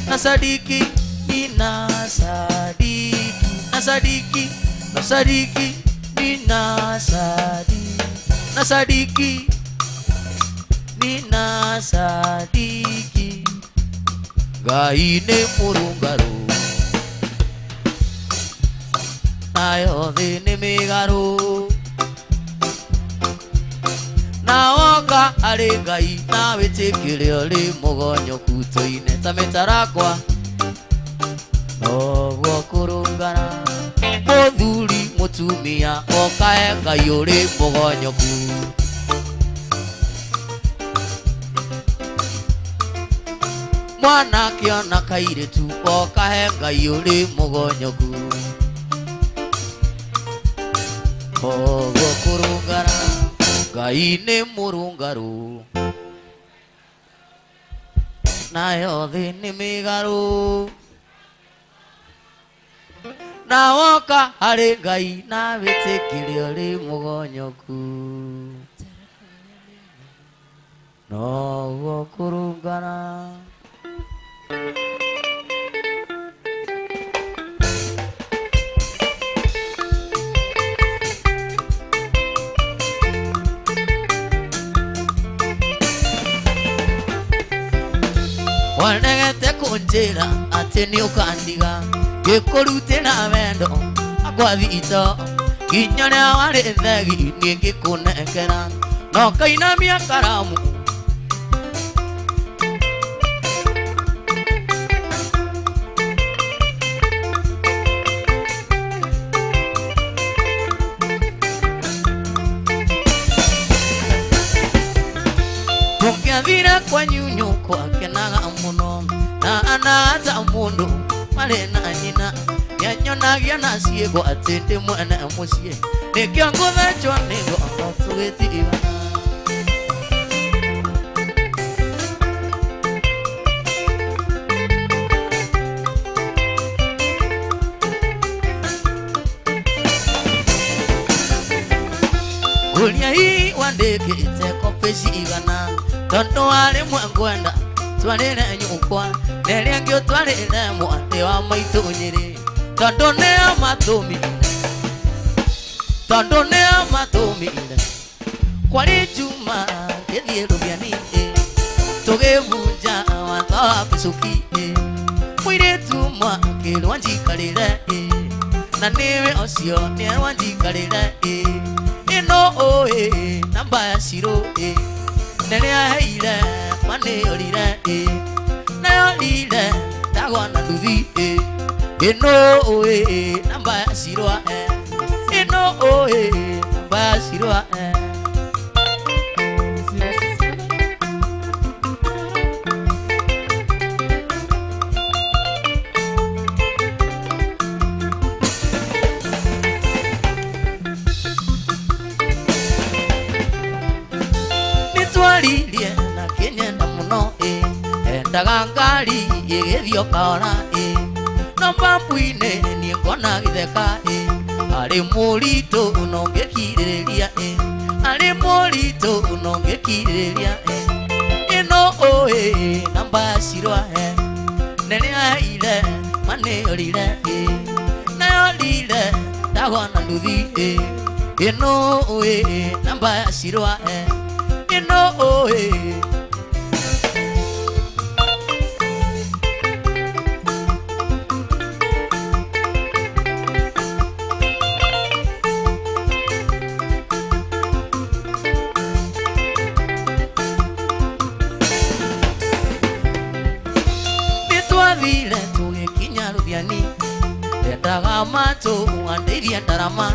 nasadiki nina sadiki nasadiki nasadiki nina sadiki nasadiki nina sadiki Ngai nĩ mũrũngarũ nayo thĩ nĩ mĩgarũ na wonga arĩ Ngai na wĩtĩkĩre ũrĩ mũgonyoku tũine ta mĩtarakwa noguo kũrũngana mũthuri mũtumia okae Ngai ũrĩ mũgonyoku mwanake ona kairĩtu okae Ngai ũrĩ mũgonyoku oguo kũrũngana Ngai nĩ mũrũngarũ nayo thĩ nĩ mĩgarũ na woka harĩ Ngai na wĩtĩkĩre ũrĩ mũgonyoku no kũrũngana wanegete kũnjĩra atĩ nĩ ũkandiga ngĩkũrute na wendo akwa thito nginya rĩa warĩ thegi niĩ ngĩkũnengera no kainamia karamu tũkĩathire kwa nyunyu kwakenaga mũno na anata mũndũ marĩ na nyina nĩanyonagia na ciĩgo atĩ ndĩ mwene mũciĩ nĩkĩo ngũthĩnjwo nĩ ngoro tũgĩtigana ũrĩa hii wandĩkĩte kopi cigana tondũ warĩ mwe ngwenda twarĩre nyũkwa nerĩa ngĩ ũtwarĩre mwarĩ wa maitũ Nyĩrĩ tondũ nĩo matũmire kwarĩ Juma gĩthiĩ rũgeni tũgĩbunja watho wa Bicuki mũirĩtu mwakĩrwo njikarĩre na nĩwe ũcio nĩerwo njikarĩre ĩno namba ya Shirũ nerĩa heire manĩorire nayorire ndagwa na nduthi ĩno namba ya Shirũ ĩno namba ya Shirũ nĩtwaririe na kĩnyenda mũno endaga ngari ĩgĩthiĩ kahora no pambu-inĩ niĩ ngona gĩtheka arĩ mũritũ no ngĩkirĩrĩria arĩ mũritũ no ngĩkirĩrĩria ĩno namba ya Shirũ nerĩa heire manĩorire nayorire ndagwa na nduthi ĩno namba ya Shirũ ĩno nĩtwathire tũgĩkinya Rũthiani ndendaga matũ andeithia ndarama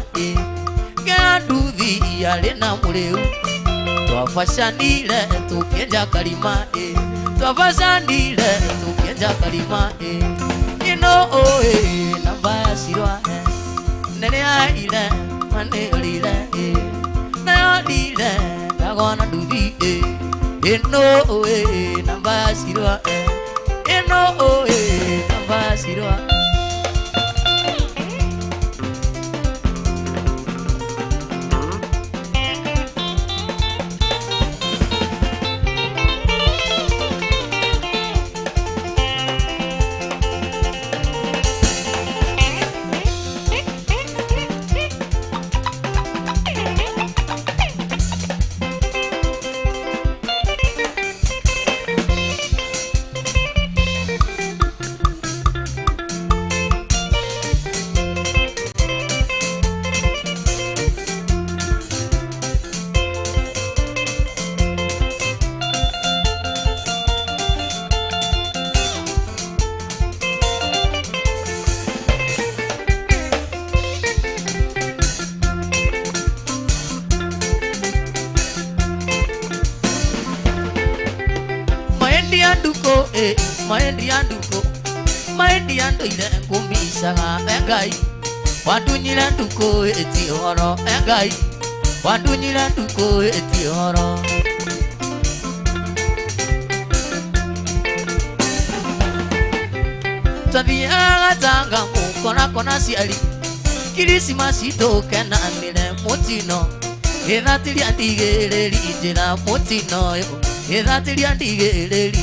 ngĩa nduthi yarĩ na mũrĩu twabacanire tũkĩenja karima twabacanire tũkĩenja karima ĩno namba ya Shirũ nerĩa heire manĩorire nayorire ndagwa na nduthi ĩno namba ya Shirũ ĩno namba ya Shirũ maendi andoire ngumicaga Ngai wandunyire nduku eti horo Ngai wandunyire nduku eti yoro Tabia tanga mukona kona siali Kirismasi tokena nile mutino Ethatiria ndigereri njira mutino yo Ethatiria ndigereri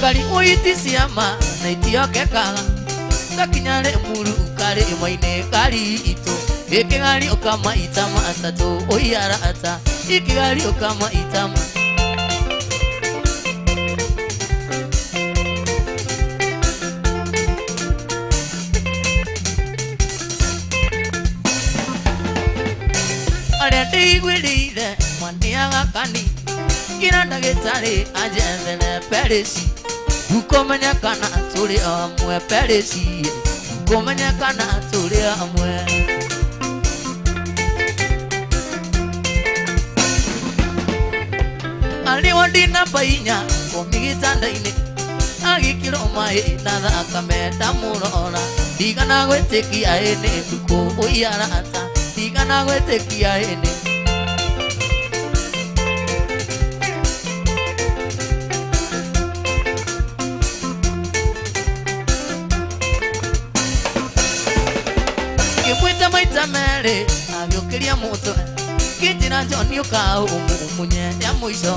Kali uiti siama na itioke kaga Kakinyare muru kari maine kari ito Ikigari okama itama atatu oyara ata Ikigari okama itama Arete igwirire mwani agakani Kiranda gitari ajendele peresi Ukomenya kana tuli amwe peresi Ukomenya kana tuli amwe Aliwadina painya komigitanda ine Agikiro mai na thakame ndamurora Ndigana gwĩtĩkia ene nduku ũyara ata Ndigana gwĩtĩkia ene Ngĩmwĩta maita merĩ agĩũkĩria mũtwe Ngĩnjĩra John ũka ũmunye nĩa mũico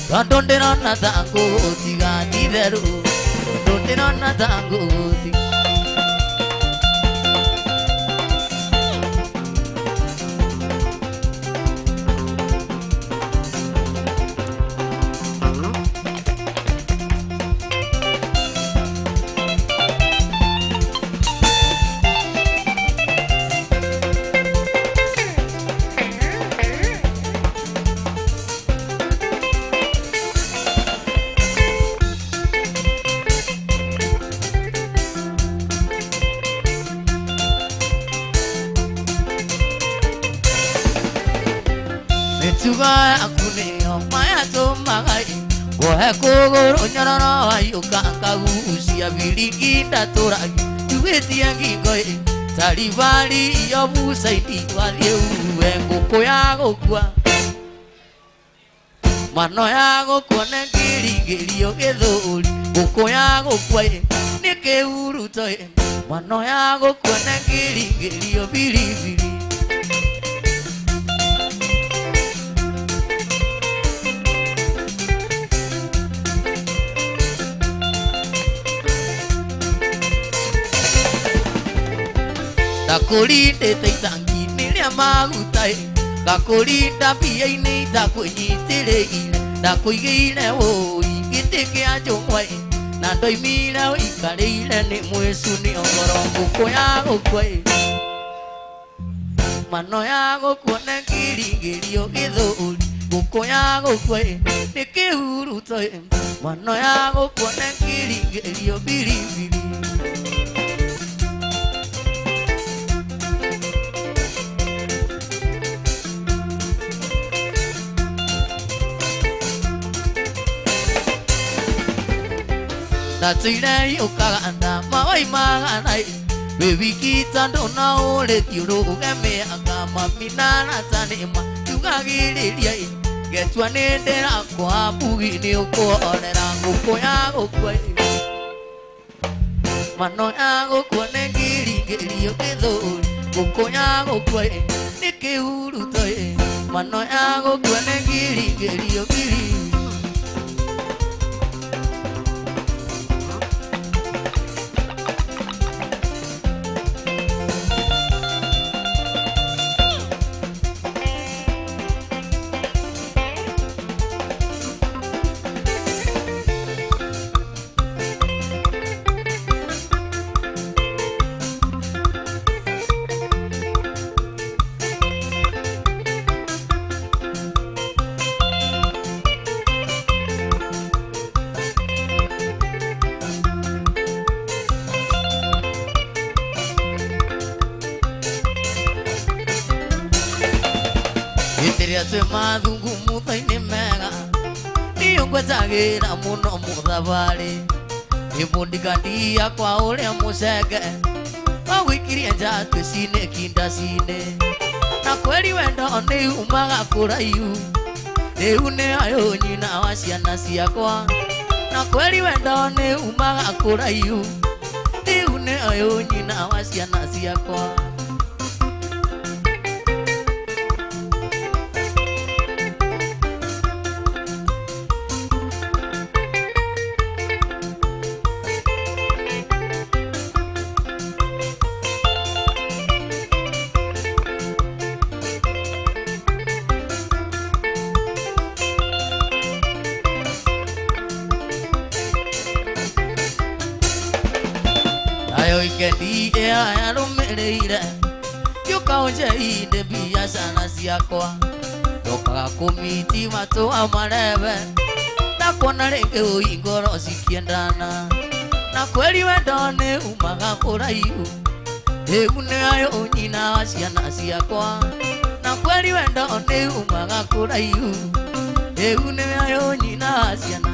Tondũ ndĩrona ta ngũgũtiga ti therũ Tondũ ndĩrona ta ngũgũtiga Tuga akuneo maya to magai Gohe kogoro nyororo ayuka kagusia biliki datoragi Tugetia ngingoi Taribali yobu saidi wathie uwe ngũkũ ya gũkua Mano ya gũkua nengĩringĩrio gĩthũri Ngũkũ ya gũkua nĩ kĩhuruto Mano ya gũkua nengĩringĩrio biribiri Ndakurinda itangi niria magutai Ngakurinda mbia-inĩ itakwĩnyitĩrĩire Ndakuigĩire wũi gĩtĩ kĩa njũng'wa Na ndoimire ũikarĩire nĩ mwĩcu nĩ ũhoro Ngũkũ ya gũkua Mano ya gũkua nengĩringĩrio gĩthũri Ngũkũ ya gũkua nĩ kĩhuruto Mano ya gũkua nengĩringĩrio biribiri Natuire ukaganda mawai maganai Baby kita ndona ule tiuruge meanga Maminana tanema tugagiriria Getua nendera kwa bugi ni ukuonera Ngũkũ ya gũkua Mano ya gũkua nengĩringĩrio gĩthũri Ngũkũ ya gũkua nĩ kĩhuruto Mano ya gũkua nengĩringĩrio biribiri Iteria twe madhungu muthaini mega Niyo kwetagira muno muthabari imundikandia kwa uria mucenge wawikirie njatu cine kindacine na kweli wendo ni umaga kuraihu riu ni ayo nyina wa ciana ciakwa na kweli wendo ni umaga kuraihu riu ni ayo nyina wa ciana ciakwa Kendi ya rumereire yuka onje inde bia sana ciakwa dokaga kumiti matu amarebe na kuona rĩngĩ ũingoro cikiendana na kweli wendo nĩ umaga kũraihu rĩu nĩ ayo nyina wa ciana ciakwa na kweli wendo nĩ umaga kũraihu rĩu nĩ ayo nyina wa ciana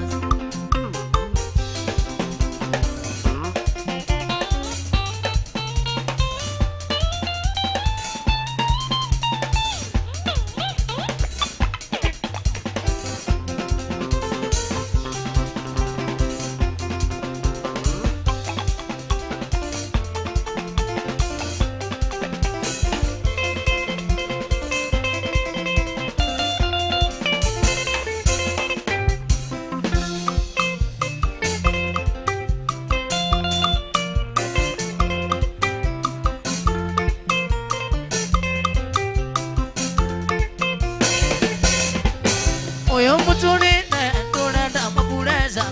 Uyo mutulinde ndurenda mapuleza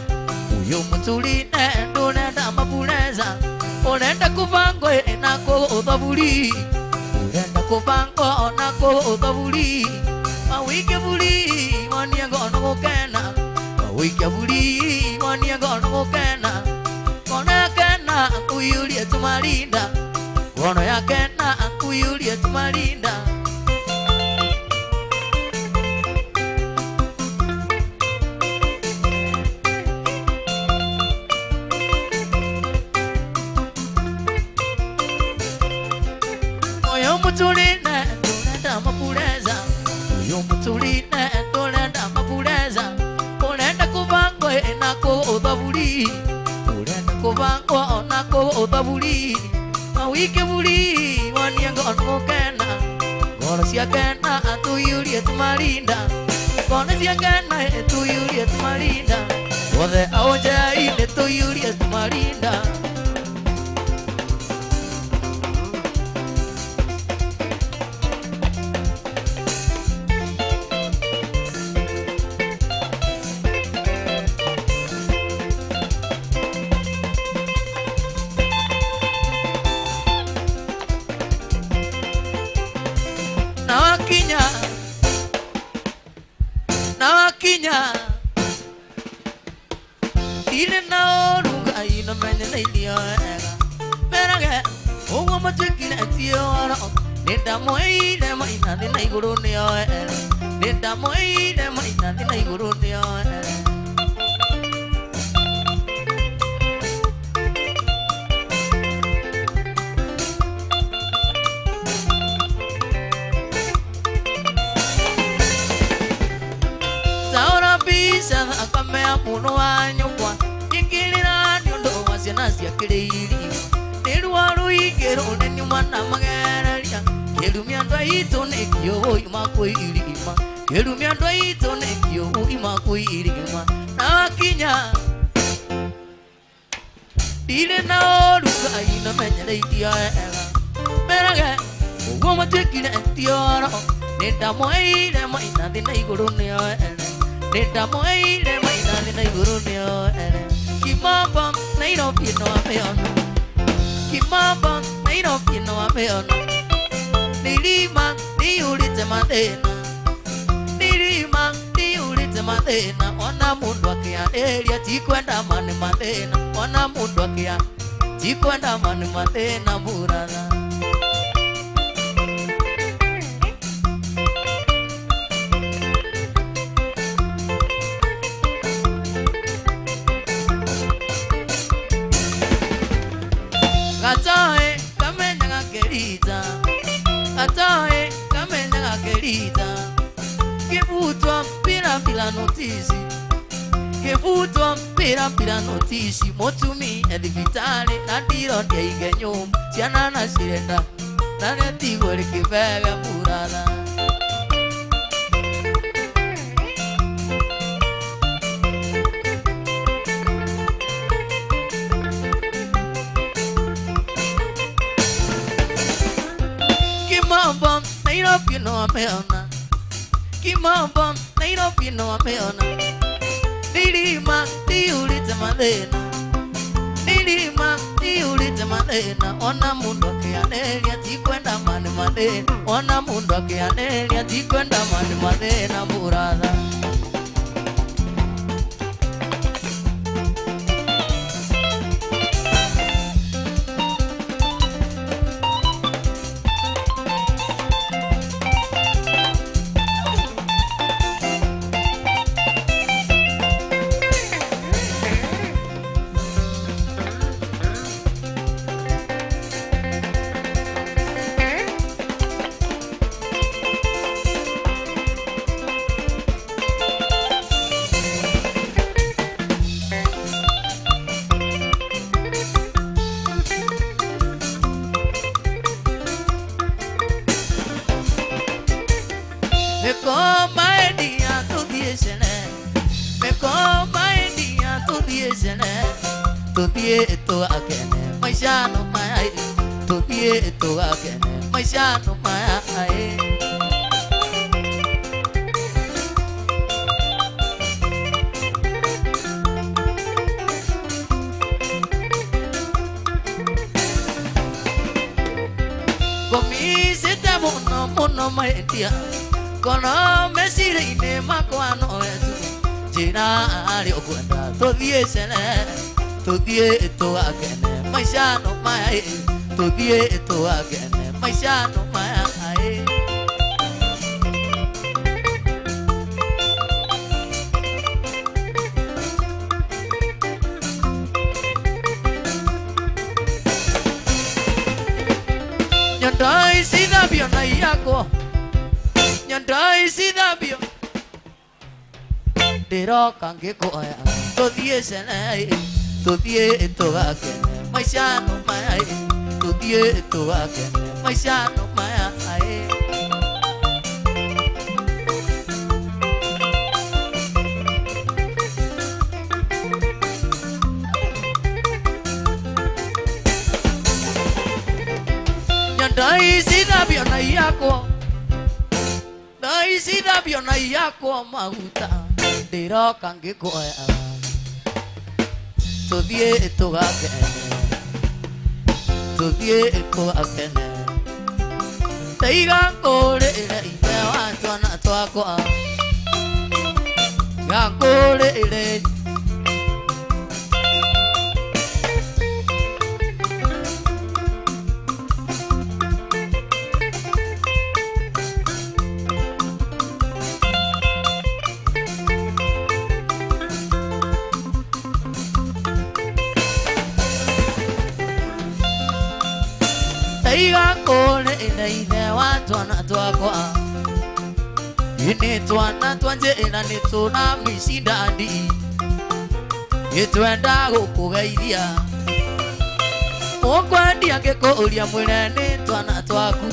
Uyo mutulinde ndurenda mapuleza Urenda kuvango nako uthabuli Urenda kuvango nako uthabuli Mawike buli Mwania gono gukena Mawike buli Mwania gono gukena Gono kena kuyulie tumalinda Gono ya kena kuyulie tumalinda Uyo mutulinde ndurenda mapuleza Uyo mutulinde ndurenda mapuleza Urenda kuvango nako uthabuli Urenda kuvango nako uthabuli Mawike buli Mwania gono gukena Gono cia kena tuyulie tumalinda Gono cia kena tuyulie tumalinda Wothe aonje ine tuyulie tumalinda Nawakinya Dile na oruga ino menye na ilio ega Merage Uwa matukile tiyo aro Nenda moile maina dina iguru niyo ega Nenda moile maina dina iguru niyo ega Akamea muno wa nyukwa Ingilira nyondo wa ciana ciakĩrĩirio Nĩruaru igĩrũ nĩ mwana magereria Kĩrumia andũ aitũ nĩ kĩo ima kwĩ irima Kĩrumia andũ aitũ nĩ kĩo ima kwĩ irima Nawakinya Ndirĩ na ũruga ino menyereirio wega Merage ũguo matuĩkire tioro Nĩndamũheire maina thĩ na igũrũ nĩo ere Nenda moile maina nina iguru niyo ere Kimamba Nairobi no ameona Kimamba Nairobi no ameona Nilima niulite mathina Nilima niulite mathina Ona mundu akianeria tikwenda mani mathina Ona mundu akia tikwenda mani mathina muratha Margarita kivutwa mpira bila notisi, kivutwa mpira bila notisi. Motumi edivitali na diro ndia igenyum ciana na cirenda na netigo rikivega murara. Kimamba Nairobi no ameona, Kimamba Nairobi no ameona. Nilima diulite madena, nilima diulite madena. Ona mundu akianelia tikwenda mani madena, ona mundu akianelia tikwenda mani madena burada. Itu akene maisha no mai, tudie itu akene maisha no mai. Komisita muno mai dia, kono mesire ine makwano etu, jina ali okwenda tudie sene. Tudie itu akene maisha no mai, tudie itu akene maisha no mai. Nyandai sidabio na yako, nyandai sidabio dero kange ko ya tudie sene. Tudie itu akene maisha no mai, tudie itu akene maisha no mai. Nyandai sidabio na yako, dai sidabio na yako mahuta dero kange ko ya. Tudie itu akene, tudie itu akene. Teiga kore ile imewa twana twako, ya kore ile. Teiga kore ile imewa twana twako, ini twana twanje ina ni tuna misindadi, itwenda gukugeithia. Ukwendia ngikuria mwireni twana twaku,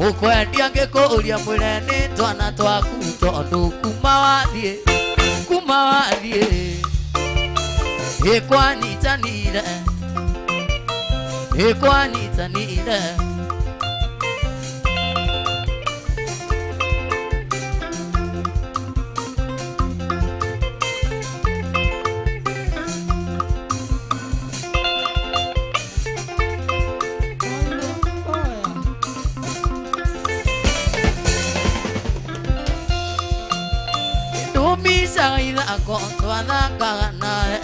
ukwendia ngikuria mwireni twana twaku, tondu kuma wathie ikwanyitanire, ikwanyitanire. Dumisa ila kontwana kaganae,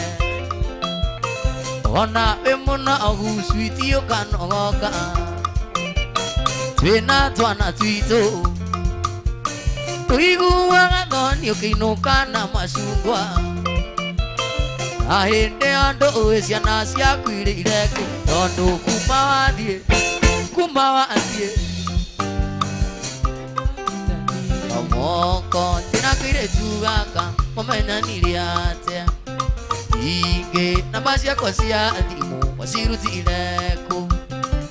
ona emona aguswitio kanogoka, twina twana twito tuiguaga thoni ukiinuka na macungwa, ahinde andu ciana ciaku irire tondu kuma wathie kairĩtu gaka mũmenyanire atĩa? Ingĩ namba ciakwa cia thimũ wacirutire kũ?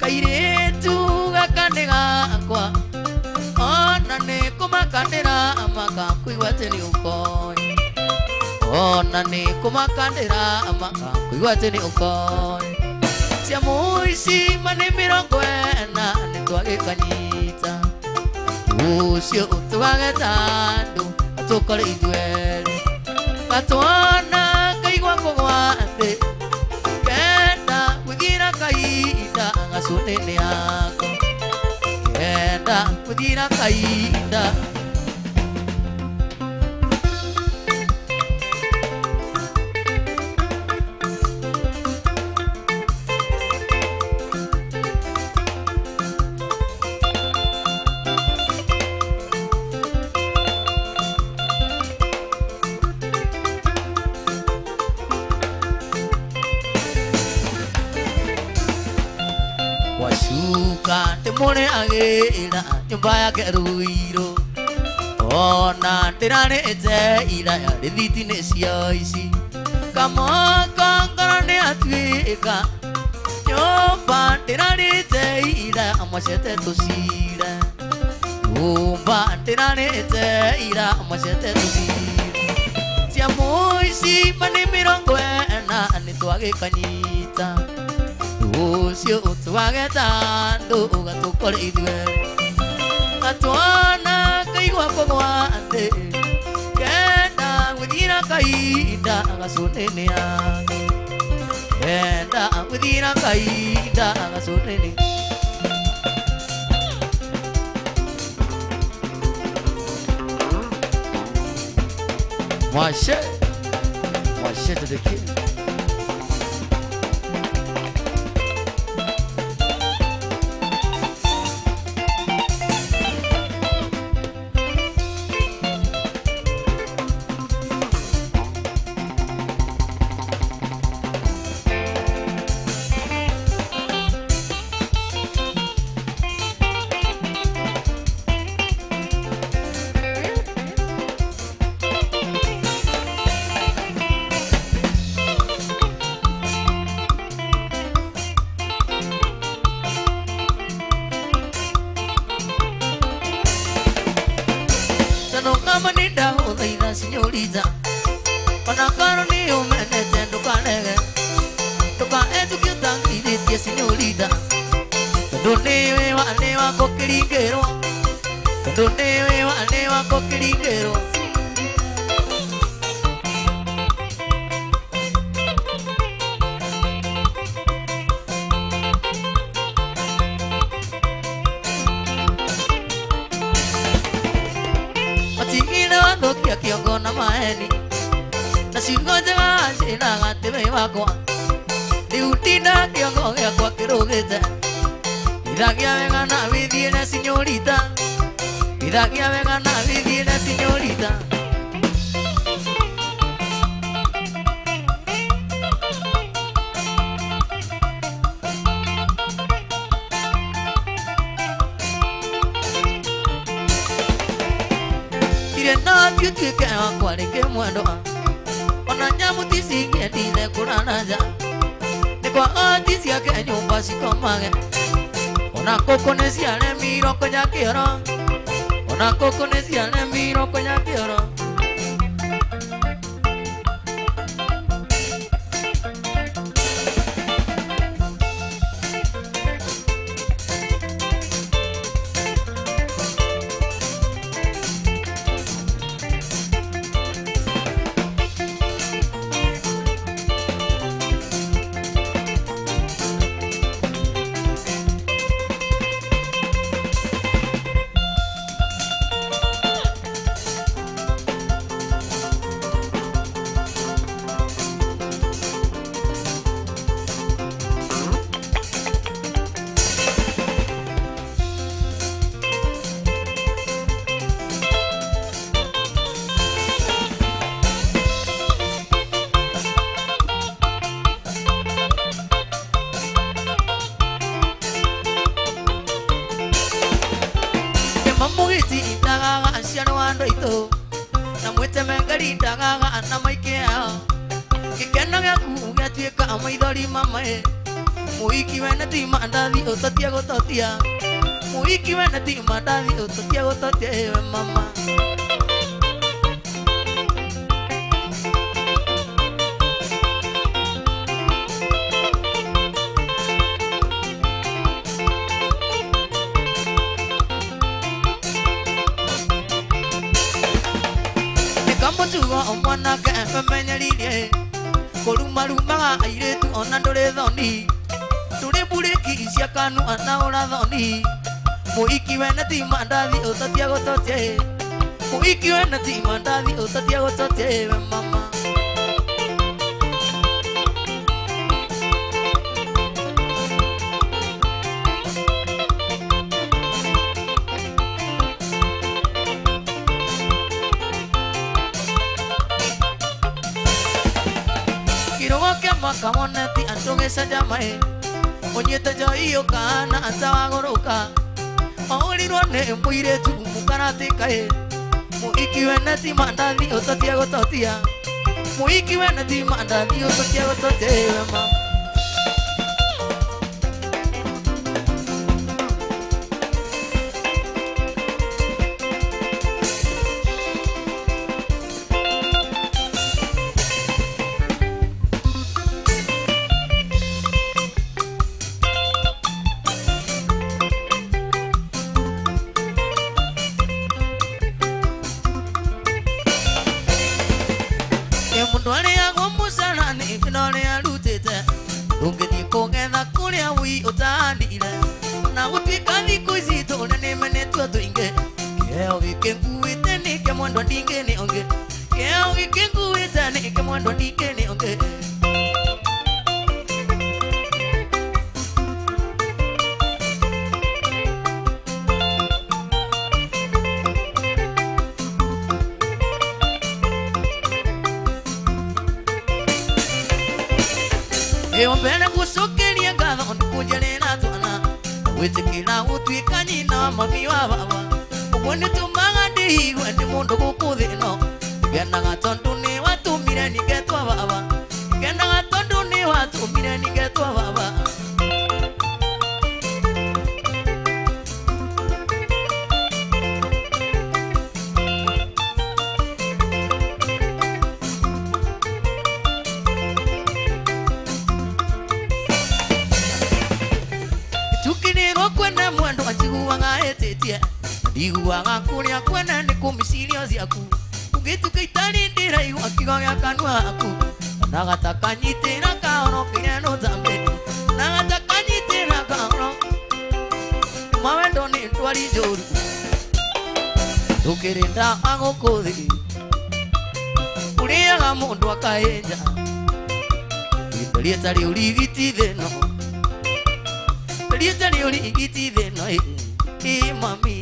Kairĩtu gaka nĩ gakwa, ona nĩ kũmakandĩra makakwigua atĩ nĩ ũkoĩ, ona nĩ kũmakandĩra makakwigua atĩ nĩ ũkoĩ. Cia mũici manĩ 40 nĩ twagĩkanyita, ũcio ũtũgageta andũ atũkore ithuerĩ, gatwana kaigua kũgwa thĩ kenda gũthira kahinda gacũnĩ-inĩ yako, kenda gũthira kahinda. Washuka ndĩmũrĩ agĩra nyũmba yake Ruiru, ona ndĩrarĩte iraya rĩthiti-inĩ cia ici, kamoko ngoro nĩ atuĩka nyũmba ndĩrarĩte iraya amacete tũcire, nyũmba ndĩrarĩte iraya amacete tũcire. Cia mũici manĩ 40 nĩ twagĩkanyita, ũcio ũtũgageta andũ gatũkore ithuerĩ, gatwana kaigua kũgwa thĩ kenda gũthira kahinda gacũnĩ-inĩ yako, kenda gũthira kahinda gacũnĩ-inĩ. Mwashe to the king. Manida hodaida señorita, para caro ni un menete ndukanege, tukaetukiuta iditie señorita, donde wale wako kiringero, donde wale wako kiringero. Kia kiongo na maeni na singoja sina gatebe wakwa diutina kiongo yakwa kirugite idagia wega na vidie na señorita, idagia wega na vidie na señorita. Na kitu kwa kwale ke mwendo ona nyamu tisi kendile kunanaja ni kwa atisi yake nyumba sikomage ona kokonesi ale miro konya kioro, ona kokonesi ale miro konya kioro. na mwete mengari ndagaga na maikea gikeno gĩaku gĩatuĩka maithori mamae mũhiki wene ti mandathi ũtatia gũtotia mũhiki wene ti mandathi ũtatia gũtotia we mama Nikamutugo omwana kembe menyeririe Kolumarumaga airetu ona ndore thoni Ndure bureki cia kanu ana ora thoni Mũhiki wene ti mandathi ũtatia gũtotia Mũhiki wene ti mandathi ũtatia gũtotia we mama Kamoneti antongesa jamae Onyete joiyo kana antawagoroka Maulirwa ne mwiretu mukaratikae Mũhiki wene ti mandathi ũtatia gũtotia Mũhiki wene ti mandathi ũtatia gũtotia we mama Ungethi kũgetha kũrĩa wi ũtandire na gũtuĩka thikũ ici tũrĩa nĩmenetwo tũingĩ kĩheo gĩkĩ nguĩte nĩkĩ mwendwa ndingĩ nĩ ũngĩ kĩheo gĩkĩ nguĩte nĩkĩ mwendwa ndingĩ nĩ ũngĩ Mbere gũcokeria ngatho nĩkũnjerera twana Gwĩtĩkĩra gũtuĩka nyina wa mami wa baba Ũguo nĩtũmaga ndĩigue ndĩ mũndũ gũkũ thĩ ĩno Ngenaga tondũ nĩ watũmire ningetwa baba Ngenaga tondũ nĩ watũmire ningetwa baba Iguaga kũrĩa kwene nĩ kũmicirio ciaku Ũngĩtuĩka itarĩ ndĩraigua kiugo gĩa kanua gaku Na gatakanyitĩra kahoro kĩrĩa nũtambe Na gatakanyitĩra kahoro Mawendo nĩ ndwari njũru Ndũkĩrĩ ndawa gũkũ thĩ Ũrĩaga mũndũ akahĩnja Rĩtwa rĩtarĩ ũrigiti thĩ ĩno Rĩtarĩ ũrigiti thĩ ĩno mami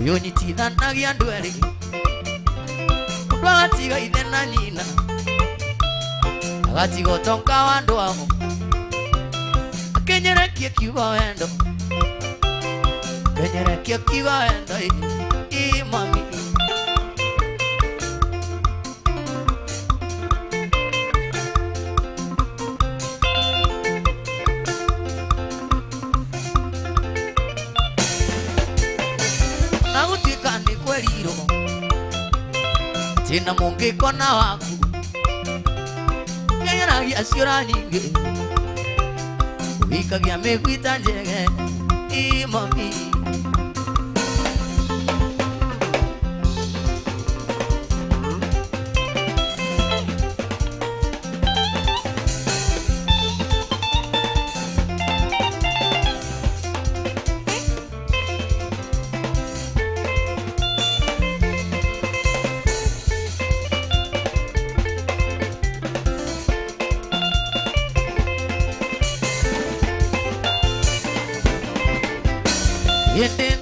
Uyo nyitithanagia andũ erĩ Mũndũ agatiga ithe na nyina Agatiga ũtonga wa andũ ao Akenyerekie kiugo wendo Akenyerekie kiugo wendo mami Tina mũngĩkona waku Ngenyeragia ciũra nyingĩ Ũhikagia mĩgwita njege mami Yende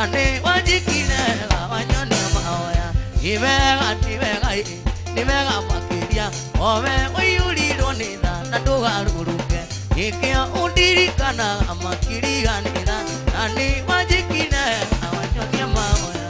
ane wajikine wanyoni maoya nivega makiria ove uyulilo nitha na ndugaruruke ikia undirikana makiriganira ane wajikine wanyoni maoya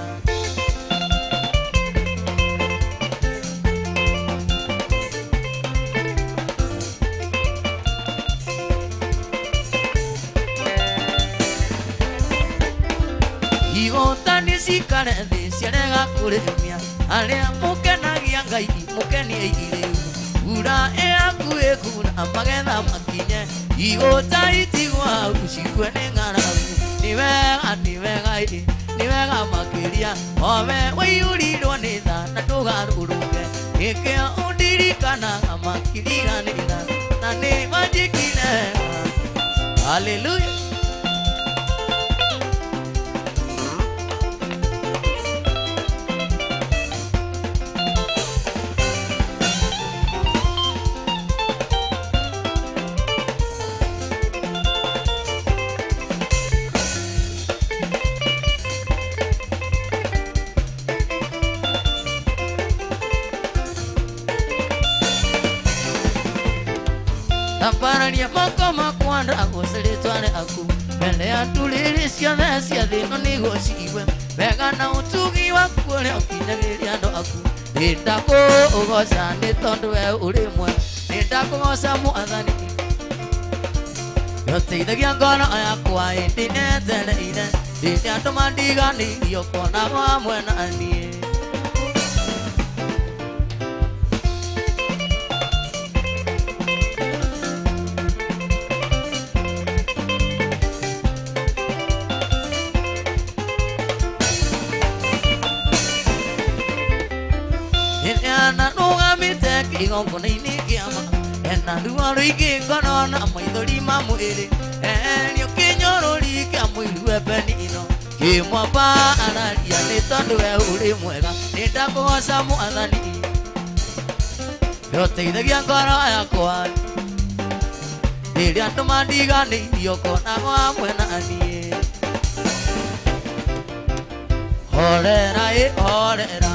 Iotani sikare thi ciarega kurimia aria mukenagia ngai mukenie igireu ura eakuwe kuna magetha makinye igota itigwa ucikwe ni ng'aragu ni wega makiria ove wiyurirwo ni tha na ndugaruruke ikio undirikanaga makiriganira na ni majikine. Hallelujah. Tamparania moko makwanda agosirĩtwane aku mbere ya ndũrĩrĩ ciothe cia thĩ ĩno nĩguo ciigue wega na ũtugi waku ũrĩa ũkinyagĩria andũ aku nĩndakũgoca nĩ tondũ we ũrĩ mwega nĩndakũgoca Mwathani nĩũteithagia ngoro yakwa hĩndĩ netereire rĩrĩa andũ mandiganĩirio konaga hamwe na niĩ. Igongona-inĩ kĩama ena ruo rũingĩ ngoro na maithori ma mwĩrĩ nĩ kĩnyũrũri kĩa mũiru ebenino kĩmwamba araria nĩ tondũ we ũrĩ mwega nĩndakũgoca Mwathani nĩũteithagia ngoro yakwa rĩrĩa andũ mandiganĩirio konaga hamwe na niĩ. Horera horera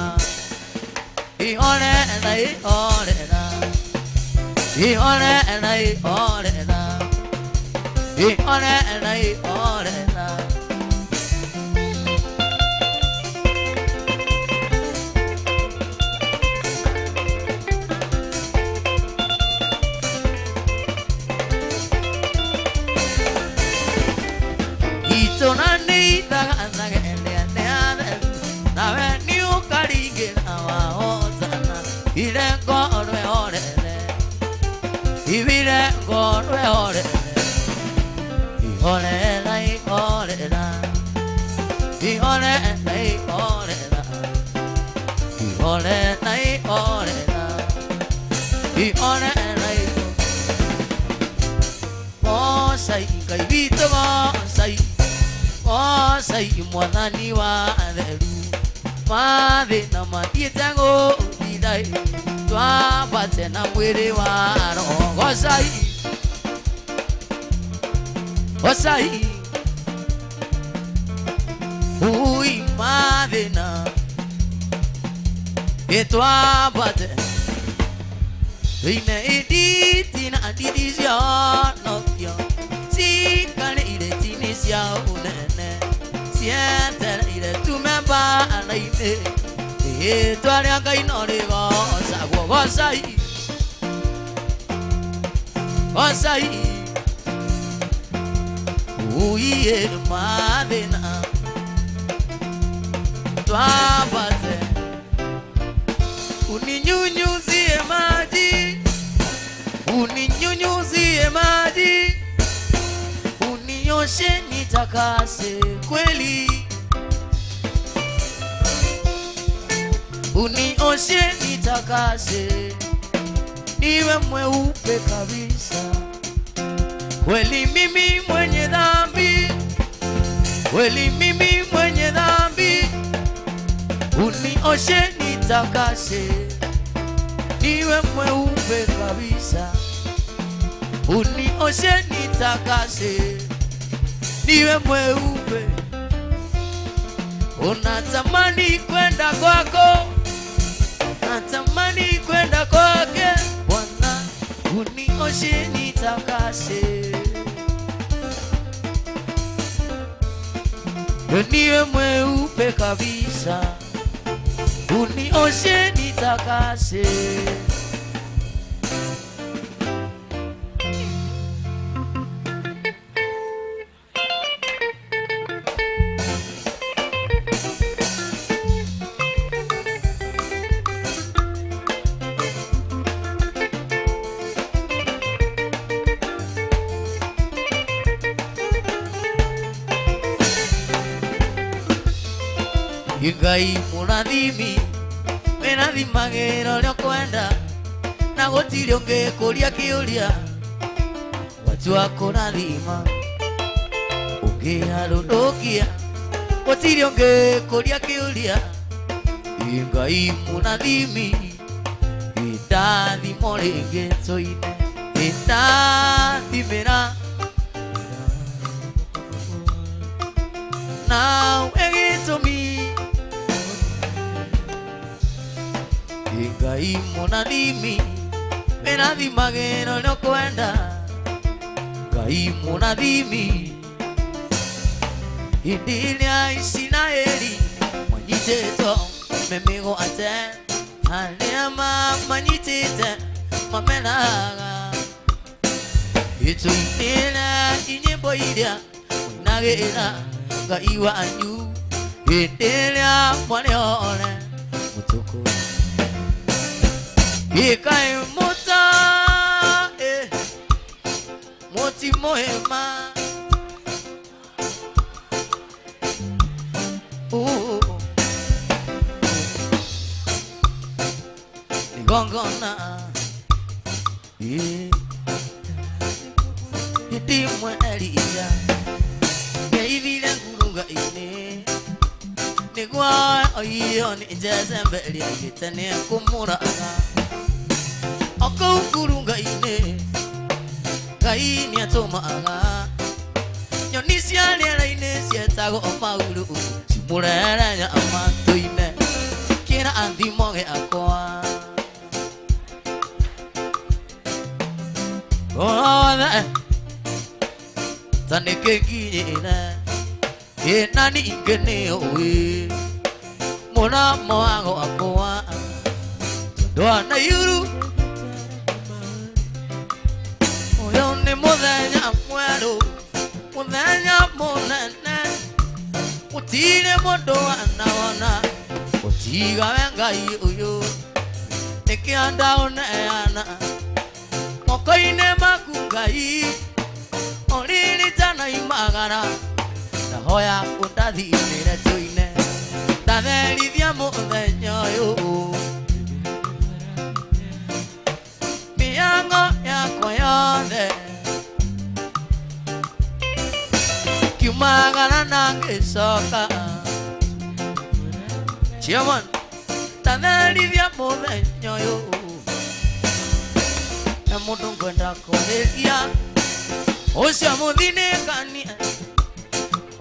ihorera ihorera ihorera ihorera ihorera ihorera itonani daga nawe ni ukaringira wao ire ngorwe horere ibire ngorwe horere ihorera ihorera ihorera ihorera ihorera ihorera ihorera Mosai ngai witũ Mosai Mwathani wa theru mathĩna mathiĩte gũthira twambate na mwĩrĩ wa roho gocai ui mathĩna twambate thĩinĩ inditi na nditi cionokio cikarĩire tini cia ũnene cietereire tume mbara-inĩ rĩĩtwa rĩa Ngai no rĩgocagwo gocai uiye mathĩna twambate uninyunyuzie maji unioshe nitakase kweli unioshe nitakase niwe mweupe kabisa kweli mimi mwenye dhambi unioshe nitakase niwe mweupe kabisa unioshe nitakase niwe mweupe unatamani kwenda kwako, natamani kwenda kwake. Bwana unioshe nitakase, niwe mweupe kabisa, unioshe nitakase. Ngai mũrathimi wĩrathimagĩra ũrĩa kwenda, na gũtirĩ ũngĩkũria kĩũria watua kũrathima ũngĩharũrũkia, gũtirĩ ũngĩkũria kĩũria. Ngai mũrathimi ndathimo rĩngĩ tũine, ndathimĩra nawe gĩtũmi. Ngai mũrathimi wĩrathimagĩra ũrĩa kwenda, Ngai mũrathimi hĩndĩ ĩrĩa Isiraeli manyitĩtwo mĩmĩgwate, arĩa manyitĩte mameraga gĩtũ-inĩ inyĩmbo iria mũinagĩra Ngai wanyu hĩndĩ ĩrĩa mwarĩhore mũtũkũ. Ikae muta moti mohema Nigongona Idimwe Elia Geithire ngurunga ine Nigwa oyo ni Jezebeli agitene kumuraga Oko ngurunga ine Ngai ni atumaga Nyoni cia rĩera-inĩ cietagwo mauru cimũrerenya amatu-inĩ kĩra athimo gĩakwa othe ta nĩkĩnginyĩre ĩna ningĩ nĩũĩ mũramo wa gwakwa ndwana yuru ũyũ nĩ mũthenya mwerũ mũthenya mũnene gũtirĩ mũndũ wanawona gũtiga we Ngai ũyũ nĩkĩanda ũneana moko-inĩ maku Ngai ũriritanagimagara ndahoya ũndathimĩre tũine ndatherithia mũthenya ũyũ mĩhang'o yakwa yothe kiumagara na ngĩcoka Chiaman ndatherithia mũthenya ũyũ na mũndũ ngwenda kũrĩkia ũcio mũthinĩkanie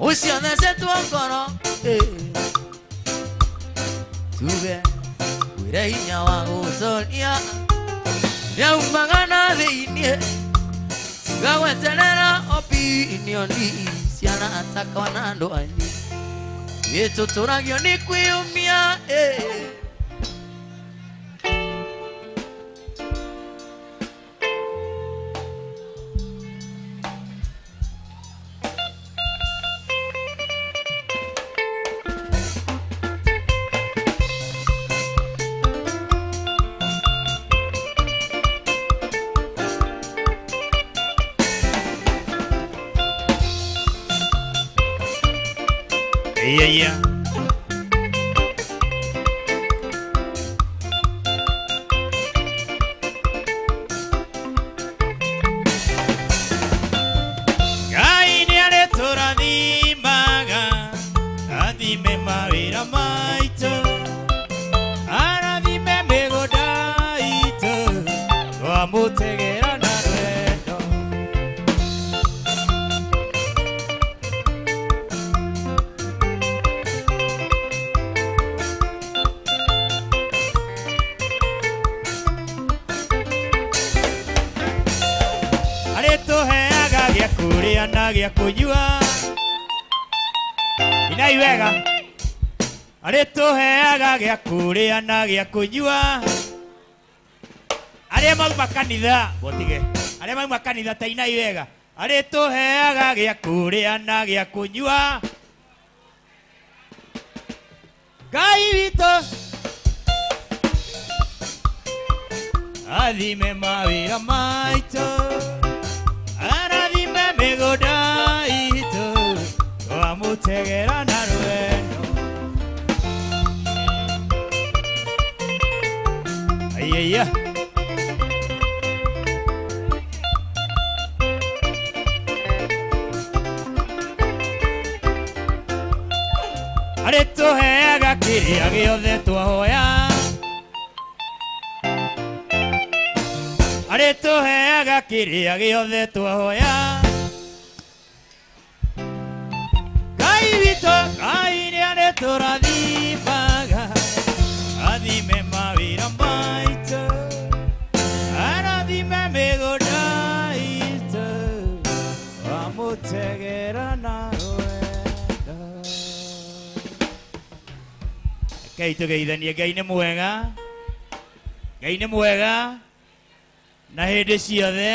ũcio thecetwo ngoro tuge wĩre hinya wa gũcoria nĩaumaga na thĩiniĩ tiga gweterera opinioni ciana atakwa na andũ anyu gĩtũtũragio nĩ kwĩyũmia na gĩa kũnyua inaiwega arĩ tũheaga gĩa kũrĩa na gĩa kũnyua arĩa mauma kanitha botige arĩa mauma kanitha ta inaiwega arĩ tũheaga gĩa kũrĩa na gĩa kũnyua Ngai witũ athime mawĩra maitũ arathime mĩgũnda itũ twamũtegera na rwendo aiya arĩ tũheaga kĩrĩa gĩothe twahoya arĩ tũheaga kĩrĩa gĩothe twahoya Ngai witũ Ngai nĩ tũrathimaga athime mawĩra maitũ arathime mĩgũnda itũ wamũtegera na rwendo Ngai tũgeithanie Ngai nĩ mwega Ngai nĩ mwega na hĩndĩ ciothe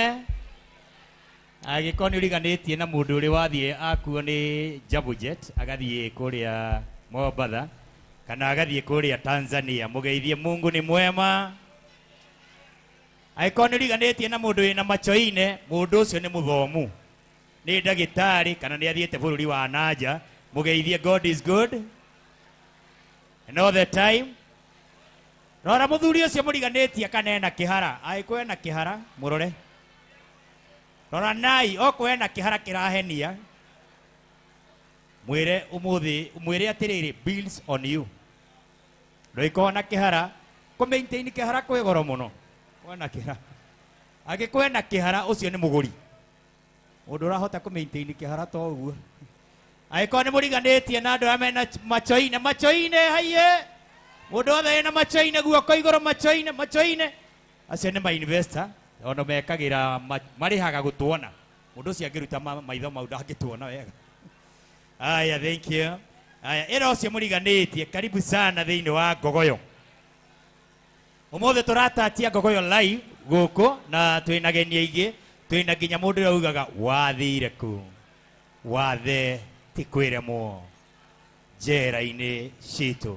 agĩkorwo nĩ ũriganĩtie na mũndũ ũrĩ wathiĩ akuo nĩ Jambo Jet agathiĩ kũrĩa Mombasa kana agathiĩ kũrĩa Tanzania mũgeithie Mungu nĩ mwema agĩkorwo nĩ ũriganĩtie na mũndũ wĩna macho-inĩ mũndũ ũcio nĩ mũthomu nĩ ndagĩtarĩ kana nĩ athiĩte bũrũri wa nanja mũgeithie God is good and all the time Rora mũthuri ũcio mũriganĩtie kana ena kĩhara agĩkorwo ena kĩhara mũrore Rora nai okorwo ena kĩhara kĩrahenia mwĩre ũmũthĩ mwĩre atĩrĩrĩ bills on you ndũgĩkorwo na kĩhara kũ-maintain kĩhara kwĩ goro mũno wona kĩhara agĩkorwo ena kĩhara ũcio nĩ mũgũri mũndũ ũrahota kũ-maintain kĩhara to ũguo agĩkorwo nĩ mũriganĩtie na andũ arĩa mena macho-inĩ haiye mũndũ othe ena macho-inĩ guoko igũrũ macho-inĩ acio nĩ ma-investor ono mekagĩra marĩhaga gũtuona mũndũ ũcio angĩruta maitho mau ndangĩtuona wega aya thank you aya ĩra ũcio mũriganĩtie karibu sana thĩinĩ wa Ngogoyo ũmũthĩ tũratatia Ngogoyo live gũkũ na twĩna ageni aingĩ twĩna nginya mũndũ ũrĩa ugaga wathire kũ wathe ti kwĩremwo njera-inĩ citũ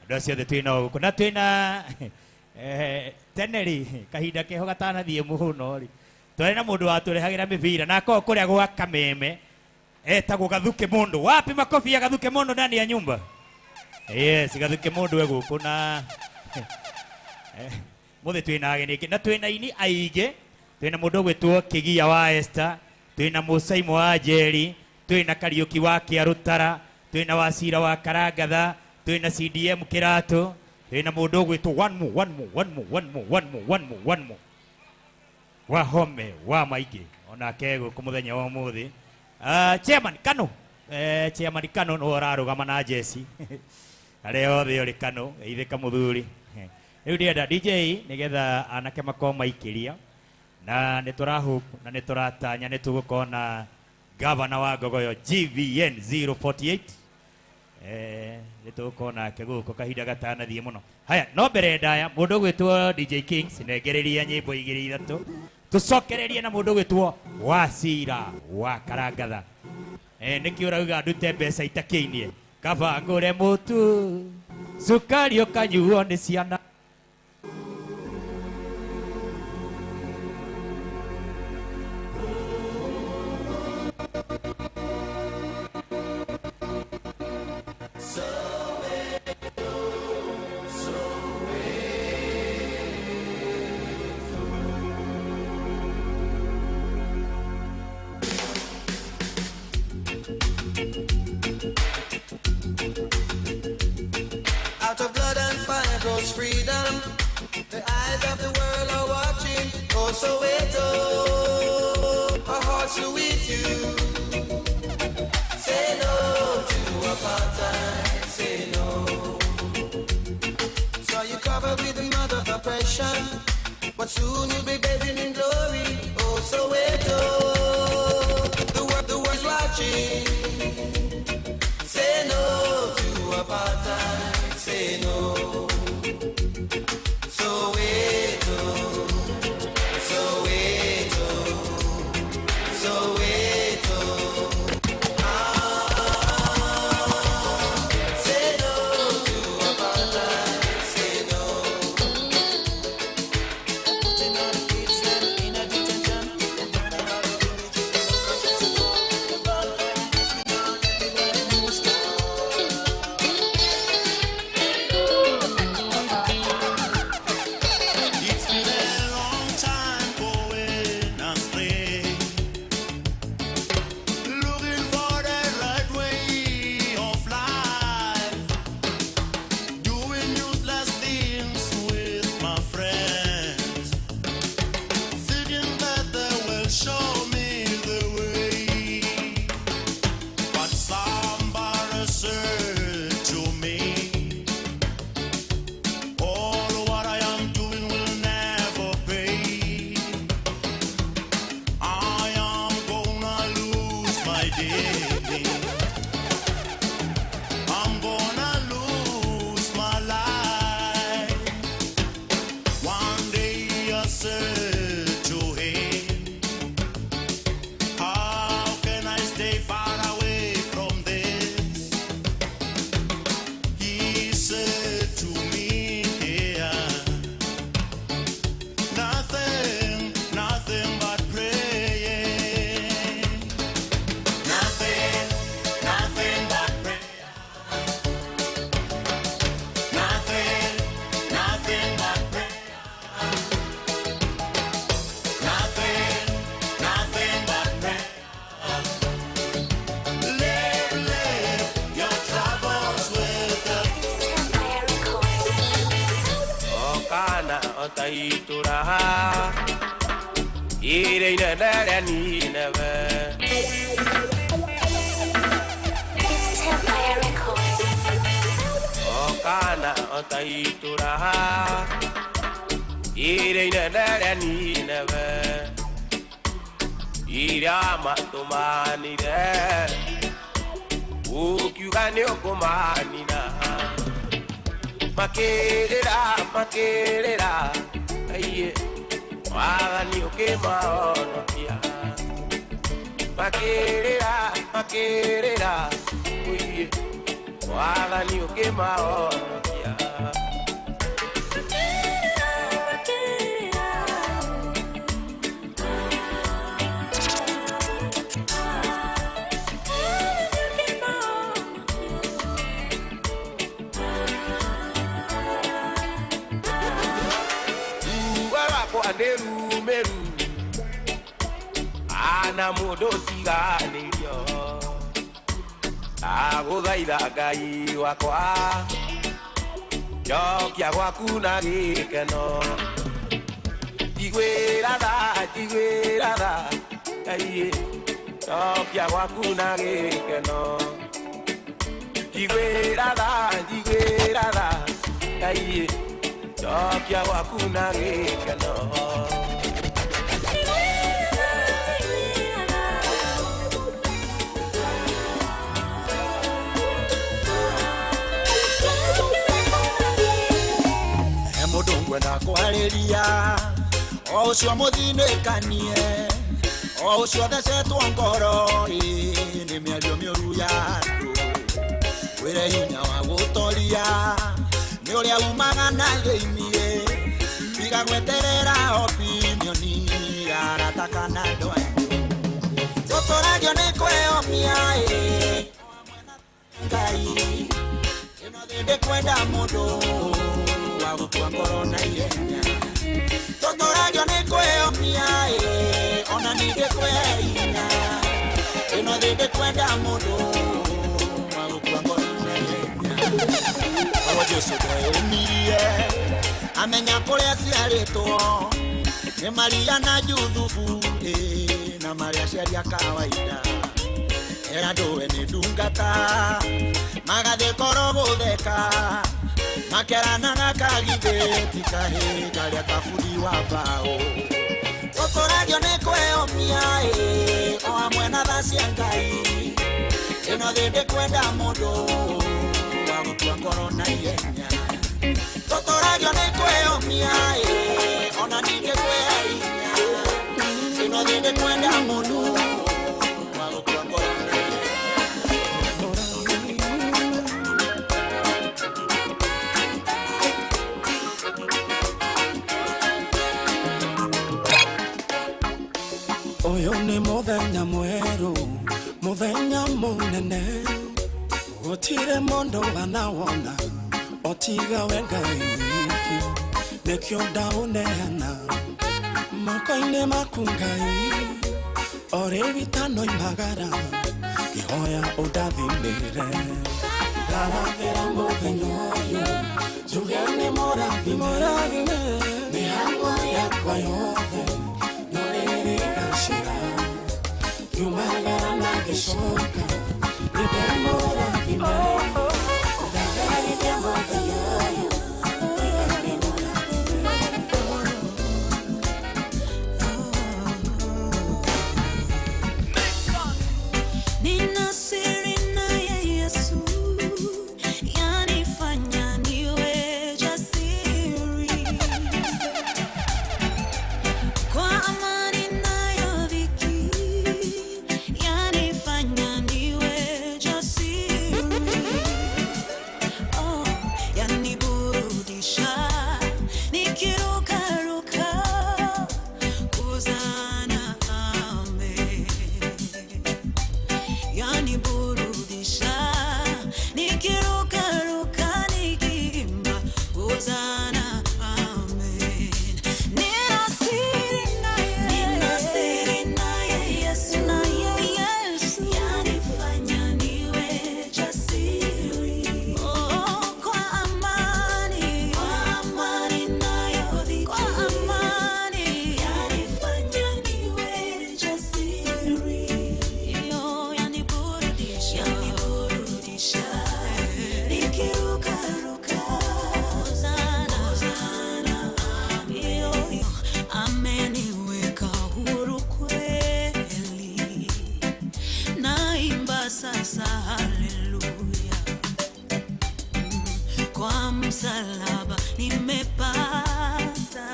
andũ acio othe twĩna gũkũ na twĩna teneri kahinda keho gatanathiĩ mũno rĩ twarĩ na mũndũ watũrehagĩra mĩbira na akorwo kũrĩa gwa Kameme etagwo Gathuke Mũndũ wapi makofi ya Gathuke Mũndũ ndani ya nyumba yes Gathuke Mũndũ gũkũ na mũthĩ twĩna ageni na twĩna ini aingĩ twĩna mũndũ ũgwĩtwo Kĩgia wa Esther twĩna Mũsaimo wa Njeri twĩna Kariũki wa Kĩarũtara twĩna Wacira wa Karangatha twĩna CDM Kĩratũ twĩna mũndũ ũgwĩtwo one more Wahome wa maingĩ onake gũkũ mũthenya wa ũmũthĩ Chairman Kano Chairman Kano no ararũgama na Jesse arĩa othe ũrĩ Kano geithĩka mũthuri rĩu ndĩrenda DJ nĩgetha anake makorwo maikĩria na nĩtũrahope na nĩtũratanya nĩtũgũkorwo na Governor wa Ngogoyo GVN 048 nĩtũgũkorwo nake gũkũ kahinda gatanathiĩ mũno haya no mbere ndaya mũndũ ũgwĩtwo DJ Kings nengereria nyĩmbo igĩrĩ ithatũ tũcokererie na mũndũ ũgwĩtwo Wacira wa Karangatha nĩkĩ ũrauga ndute mbeca itakĩinie kaba ngũre mũtu cukari ũkanyuo nĩ ciana freedom. The eyes of the world are watching. Oh, Soweto, our hearts are with you. Say no to apartheid. Say no. So you covered with the mud of oppression, but soon you'll be bathing in glory. Oh, Soweto, the world. watching. Say no to apartheid. Say no. Soweto, Soweto, Soweto. Say no to apartheid. Say no. Putting all the kids in a detention. It's been a long time going astray, looking for the right way of life, doing useless things with my friends, thinking that they will show me the way. But somebody said to me, all what I am doing will never pay. I am gonna lose my dignity. I'm gonna lose my life. One day I said to him, how can I stay far away from this? He said to me, yeah, nothing but praying. Nothing but prayer. Nothing but prayer. Nothing but prayer. Live your troubles with the Okana otaitura Ireina narani neve Okana otaitura Ireina narani neve Irama tumanire Ukiugane okumanina Makerera, aye, wagani ukemaonokia. Makerera, uye, wagani ukemaonokia. Meru ana mudo tiganĩrio agũthaitha Ngai wakwa njokia gwaku na gĩkeno ndigwĩra tha Ngai njokia gwaku na gĩkeno ndigwĩra tha Ngai njokia gwaku na gĩkeno. Kwenda kwariria o ucio muthinĩkanie o ucio thecetwo ngoro nĩ mĩario mĩũru ya andũ wĩre hinya wa gũtoria nĩ ũrĩa umaga na thĩiniĩ tiga gweterera opinioni ya arata kana andũ aingĩ tũtũragio nĩ kwĩyomia Ngai ĩno thĩ ndĩkwenda mũndũ gũtua ngoro na ihenya tũtũragio nĩ kwĩyomia ona ningĩ kwĩhinya ĩno thĩ ndĩkwenda mũndũ wa gũtua ngoro na ihenya o Jesũ ndeyũmirie amenya kũrĩa ciarĩtwo nĩ Maria na Juthubu na Maria ciari a kawaida era ndũwe nĩ ndungata magathiĩ koro gũtheka makeranaga kagithĩti kahĩ karĩa kaburi wa mbaũ totoragio nĩ kwĩyũmia o hamwe na tha cia Ngai ĩno thĩ ndĩkwenda mũndũ wa gũtua ngoro na ihenya totoragio nĩ kwĩyũmia ona ningĩ kwĩha hinya ĩno thĩ ndĩkwenda mũndũ wa gũtua ngoro na ihenya Oyo nĩ mũthenya mwerũ mũthenya mũnene gũtirĩ mũndũ wanawona otiga we Ngai wiki nĩkĩo ndaũneana moko-inĩ maku Ngai orĩ witano imagara ngĩhoya ũndathimĩre ndarathĩra mũthenya ũyũ njuge nĩ mũrathime mĩhang'o yakwa yothe Yumagara na geshoka Nidemora vime Dagari demo vayoyo Nidemora vime Nina siri na Yesu yanifanya niwe jasiri Kwa amani msalaba nimepata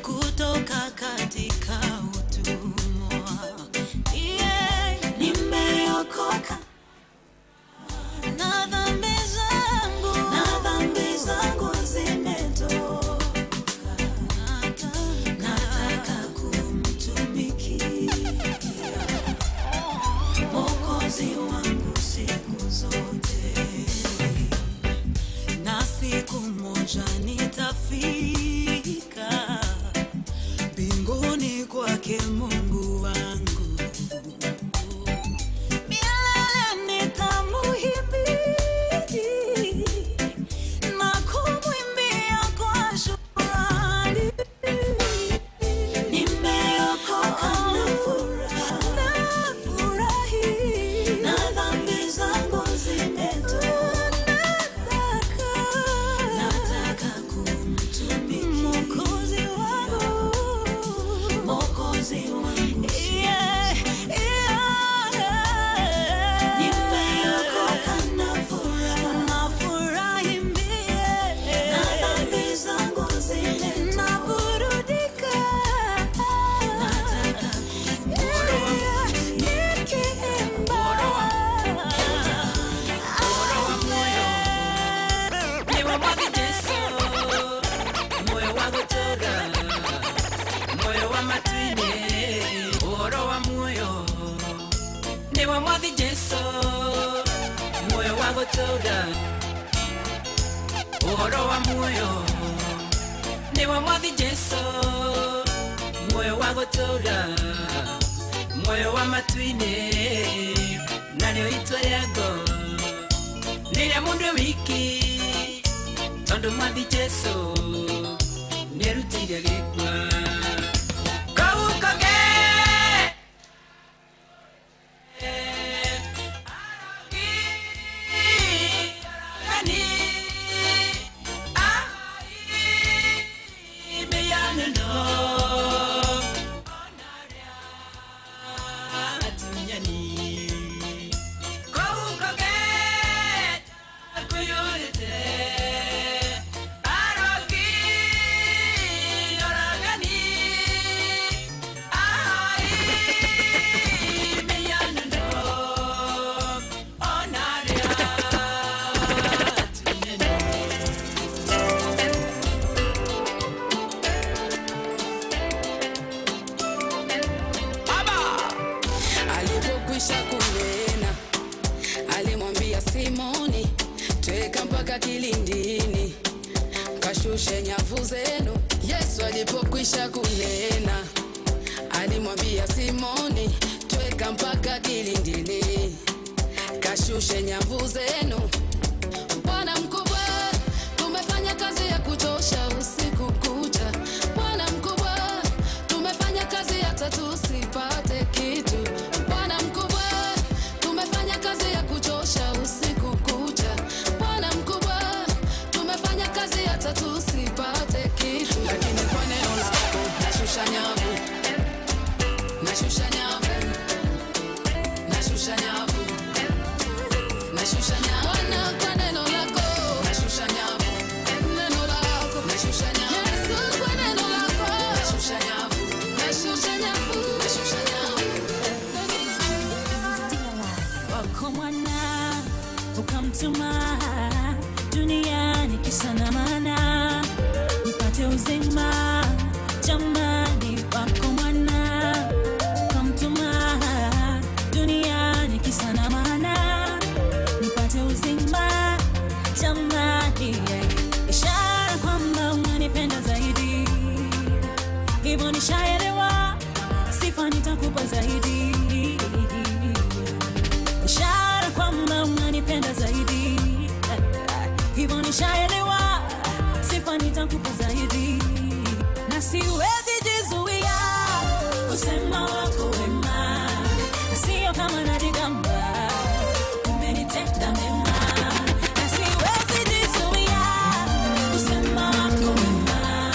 kutoka katika utumwa nimeokoka na dhambi zangu zimetoka nataka kumtumikia Mwokozi wangu siku zote siku moja nitafika mbinguni kwake Mungu wangu milele nitamuhimidi na kumwimbia kwa shukrani nimeokoka na furahi na dhambi zangu zimetoka Mwathi Jesu moyo wangu toda uhoro wa moyo niwe Mwathi Jesu moyo wangu toda moyo wa matwine na ndio itwa rĩago nĩrĩa mũndũ wiki tondũ Mwathi Jesu nĩarutire gĩkwa no kilindini, kashushe nyavu zenu. Yesu alipokwisha kunena, alimwambia Simoni, tweka mpaka kilindini, kashushe nyavu zenu. Bwana mkubwa, tumefanya kazi ya kuchosha usiku kucha. Bwana mkubwa, tumefanya kazi hata tusipate kitu. Bwana mkubwa, tumefanya kazi ya kuchosha usiku kucha. Bwana mkubwa, tumefanya kazi hata tusipate kitu. Lakini kwa neno lako nashusha nyavu, nashusha nyavu, nashusha nyavu, nashusha nyavu. Bwana kwa neno lako nashusha nyavu, neno lako nashusha nyavu. Yesu kwa neno lako nashusha nyavu, nashusha nyavu, nashusha nyavu. Wako mwana ukamtuma duniani kisa na maana nipate uzima. Jamani, wako mwana ukamtuma duniani kisa na maana nipate uzima. Jamani, ishara kwamba unanipenda zaidi, hivyo nishaelewa, sifa nitakupa zaidi. Ishara kwamba unanipenda zaidi, hivyo nishaelewa, sifa nitakupa zaidi. Na siwezi jizuia kusema wako wema, sio kama najigamba, umenitenda mema. Na siwezi jizuia kusema wako wema,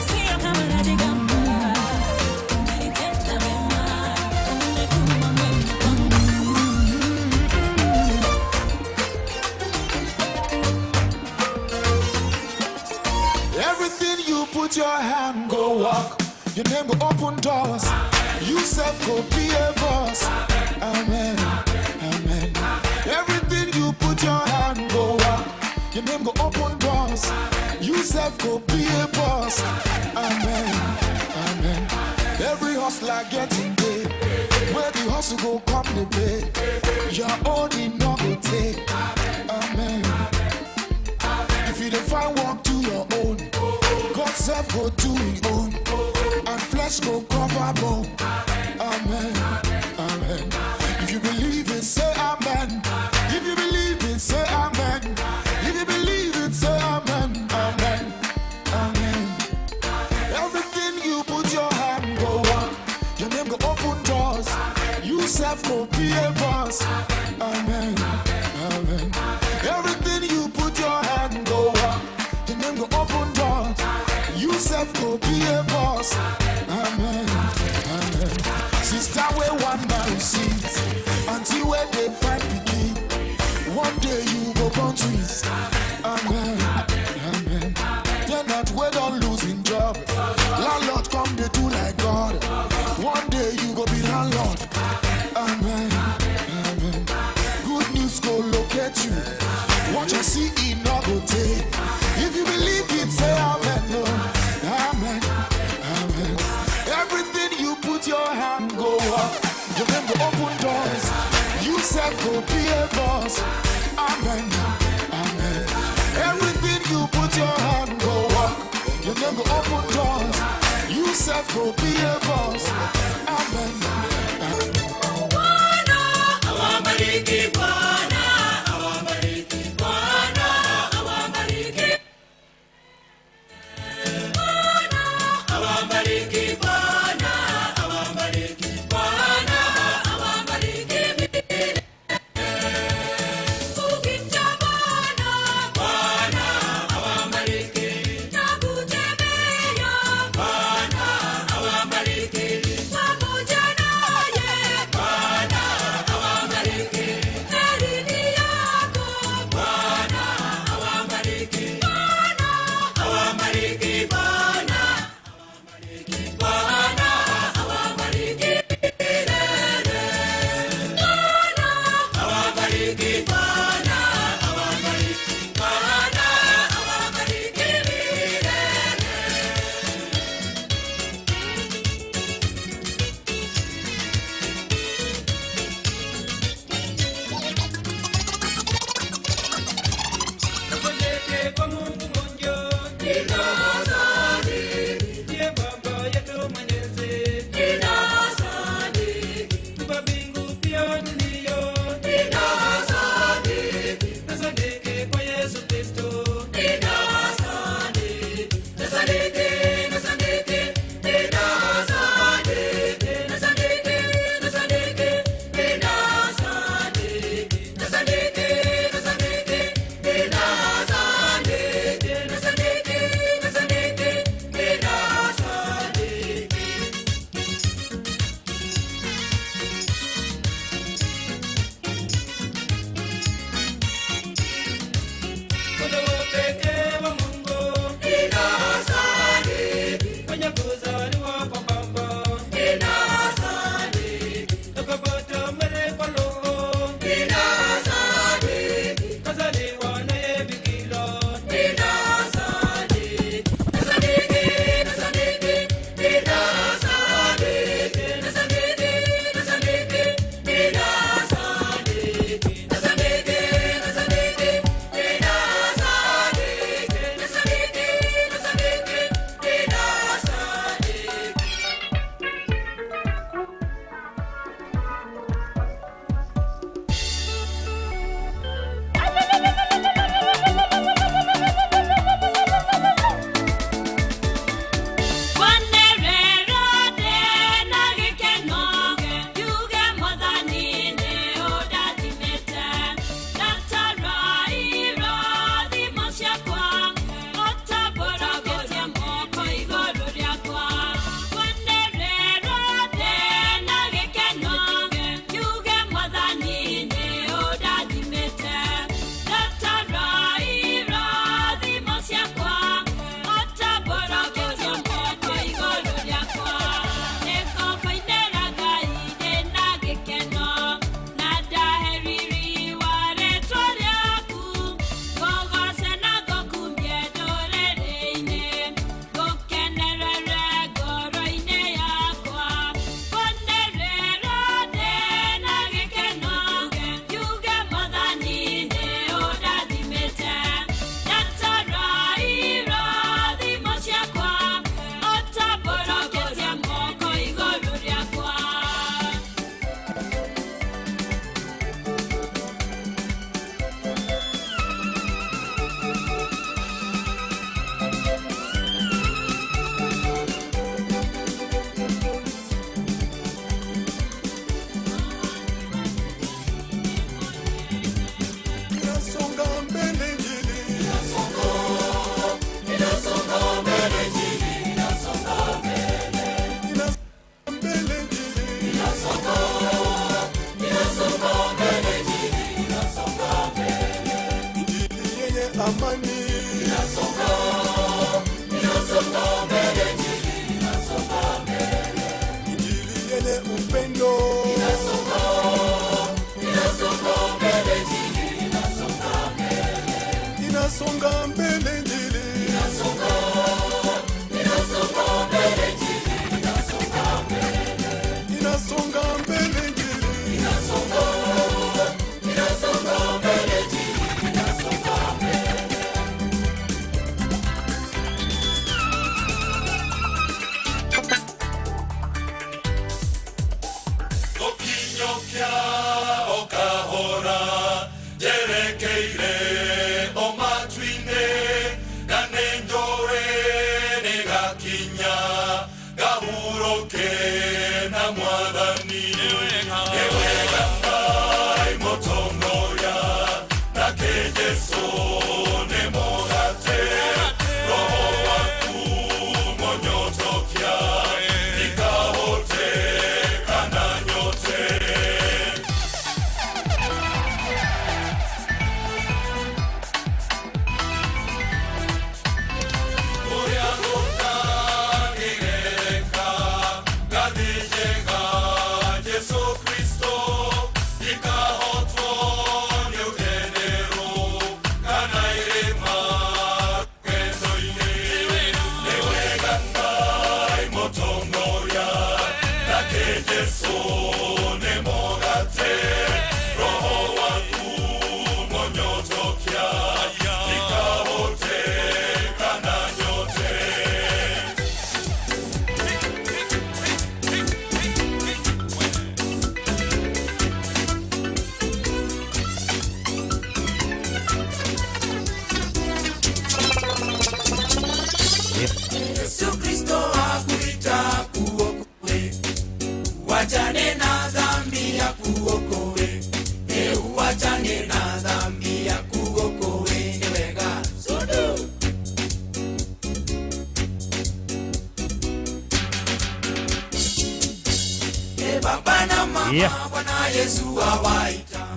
sio kama najigamba, umenitenda mema, umekuwa mwema kwangu. Everything you put your hand, go walk. Your name go open doors. You self go be a boss. Amen. Amen. Everything you put your hand, go walk. Your name go open doors. You self go be a boss. Amen. Amen. Every hustler getting paid. Where the hustle go come the pay. Your own in no go take. Amen. If you don't find work to your own, God self go do his own, and flesh go cover bone. Amen, amen. If you believe it, say amen. If you believe it, say amen. If you believe it, say amen, amen, amen. Everything you put your hand go on, your name go open doors. You self go be a boss. Amen, amen. Everything you put your hand go on, your name go open doors. You self go be a boss. Amen, amen. Sister, where one man sees until where they find the key. One day you go born twins. Amen, amen. They're not where don't losing job. Landlord come they do like God. One day you go be landlord. Amen, amen. Good news go locate you. What you see it not go take. If you believe it, say amen. No. Amen, amen. Everything you put your hand go up. Your name go open doors. You self go be a boss. Amen, amen. Everything you put your hand go up. Your name go open doors. You self go be a boss. Amen, amen. Awabariki Bwana, awabariki Bwana, awabariki Bwana, awabariki Bwana, awabariki Bwana, awabariki milele. Ukimcha Bwana, Bwana awabariki. Na kutembea Bwana awabariki.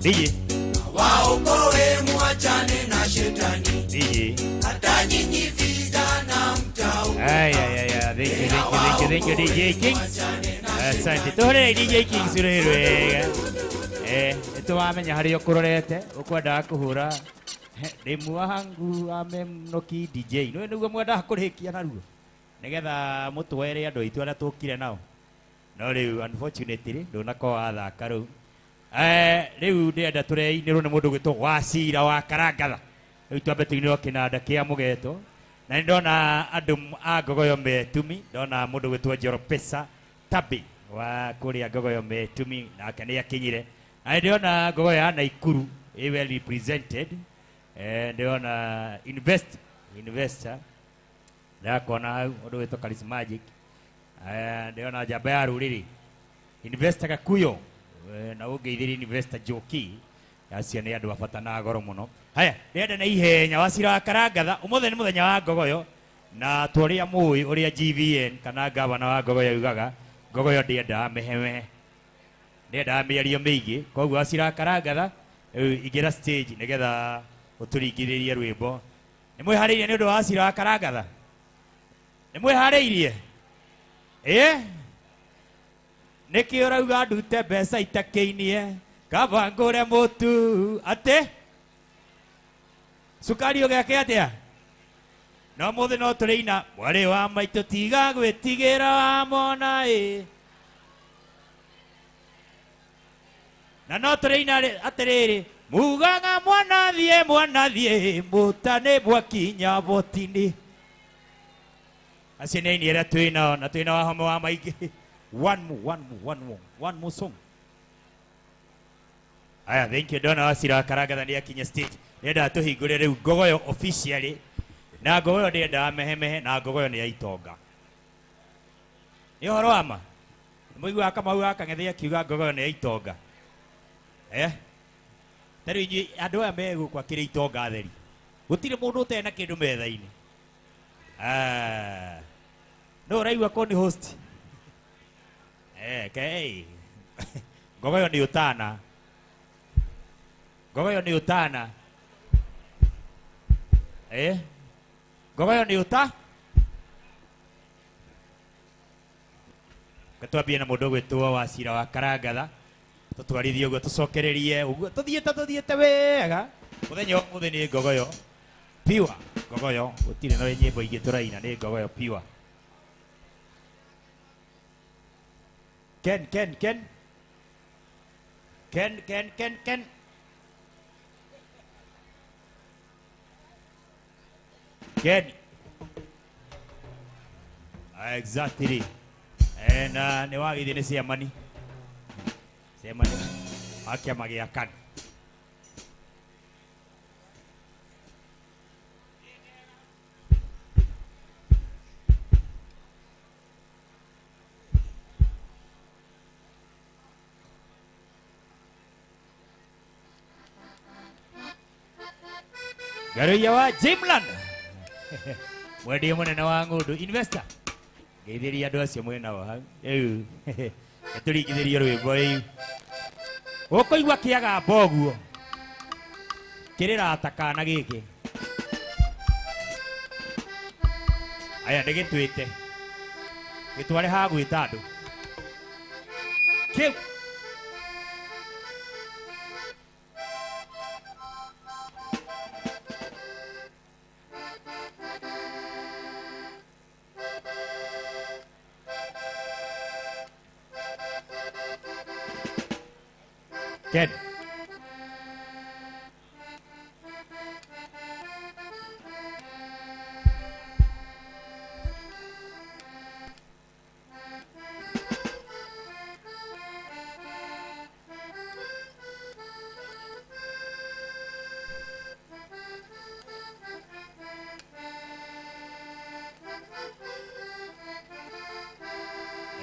DJ. Waokoe muachane na shetani. DJ. Hata nyinyi vijana mtao. Thank you DJ Kings. Asante. Tore DJ Kings urerwega. Eto wamenya hari ukurorete ukwenda kuhura demu hangu amemnoki DJ. No niguo mwenda kurikia naruo. Nigetha mutwere andu aitu aria tukire nao. No riu unfortunately ndunako athaka riu. Riu ndenda tureinirwo ni mundu gwitwo Wacira wa Karangatha. Riu twambe tuinirwo kinanda kia mugeto. Na ndona andu a Ngogoyo Metumi, ndona mundu gwitwo Njoropesa Tabi wa kuria Ngogoyo Metumi nake ni akinyire. Na ndona Ngogoyo ya Naikuru well represented. Ndona investor ndakona mundu gwitwo Charismatic. Ndona njamba ya ruriri investor Gakuyo na ungeithiri investor Joki acio ni andu abata na goro muno. Haya ndenda na ihenya Wacira wa Karangatha umuthe ni muthenya wa Ngogoyo na tworia mui uria GVN kana gavana wa Ngogoyo yugaga Ngogoyo ndienda mehewe ndienda miario miingi koguo Wacira wa Karangatha igira stage nigetha uturingiririe rwimbo. Ni mwihariirie ni undu wa Wacira wa Karangatha? Ni mwihariirie? Niki urauga ndute mbeca itakiinie kaba ngure mutu ate sukari ugeke atia no muthi no tureina mwari wa maitu tiga gwitigira wa mona na no tureina atiriri mugaga mwana thie mutane bwakinya botini acio ni ira twina na twina wa home wa maingi. One more song. Aya, thank you. Ndona Wacira wa Karangatha ni akinya stage. Ndenda tuhingure riu Ngogoyo officially. Na Ngogoyo ndenda mehemehe na Ngogoyo ni ya itonga. Ni horo ama. Muigua kama huyu akang'ethia kiuga Ngogoyo ni ya itonga. Tari inyi andu aya megukwa kiri itonga theri. Gutire mundu utena kindu metha-ini. No raigua ko ni host. Okay. Ngogoyo ni utana. Ngogoyo ni utana. Gogoyo ni uta. Gatwambie na mundu gwitwo Wacira wa Karangatha. Tutwarithie uguo tucokererie uguo tuthiete wega. Muthenya umuthi ni Gogoyo. Piwa Gogoyo gutire na nyimbo ingi turaina ni Gogoyo piwa. Ken. Ken. Exactly. And ne wagi dine siamani. Siamani. Akia magiakan. Garuya wa Jimlan. Mwedi munene wa Ng'undu investor. Geithiria andu acio mwena wa. Eturigithirie rwimbo riu. Ukuigua kiaga mboguo. Kirira atakana giki. Aya ndigitwite. Gitware ha gwita andu. Kiu. Ken.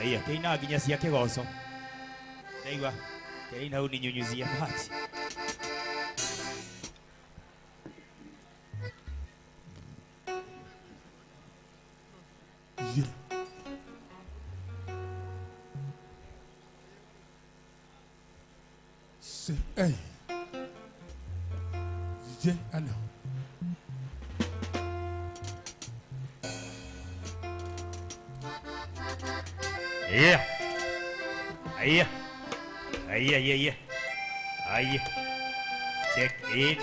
Aya, kina nginya cia kigoco. Ndaigua. Ina uninyunyuzia maji. Hey. Je, ano. Yeah. Aya. Check in.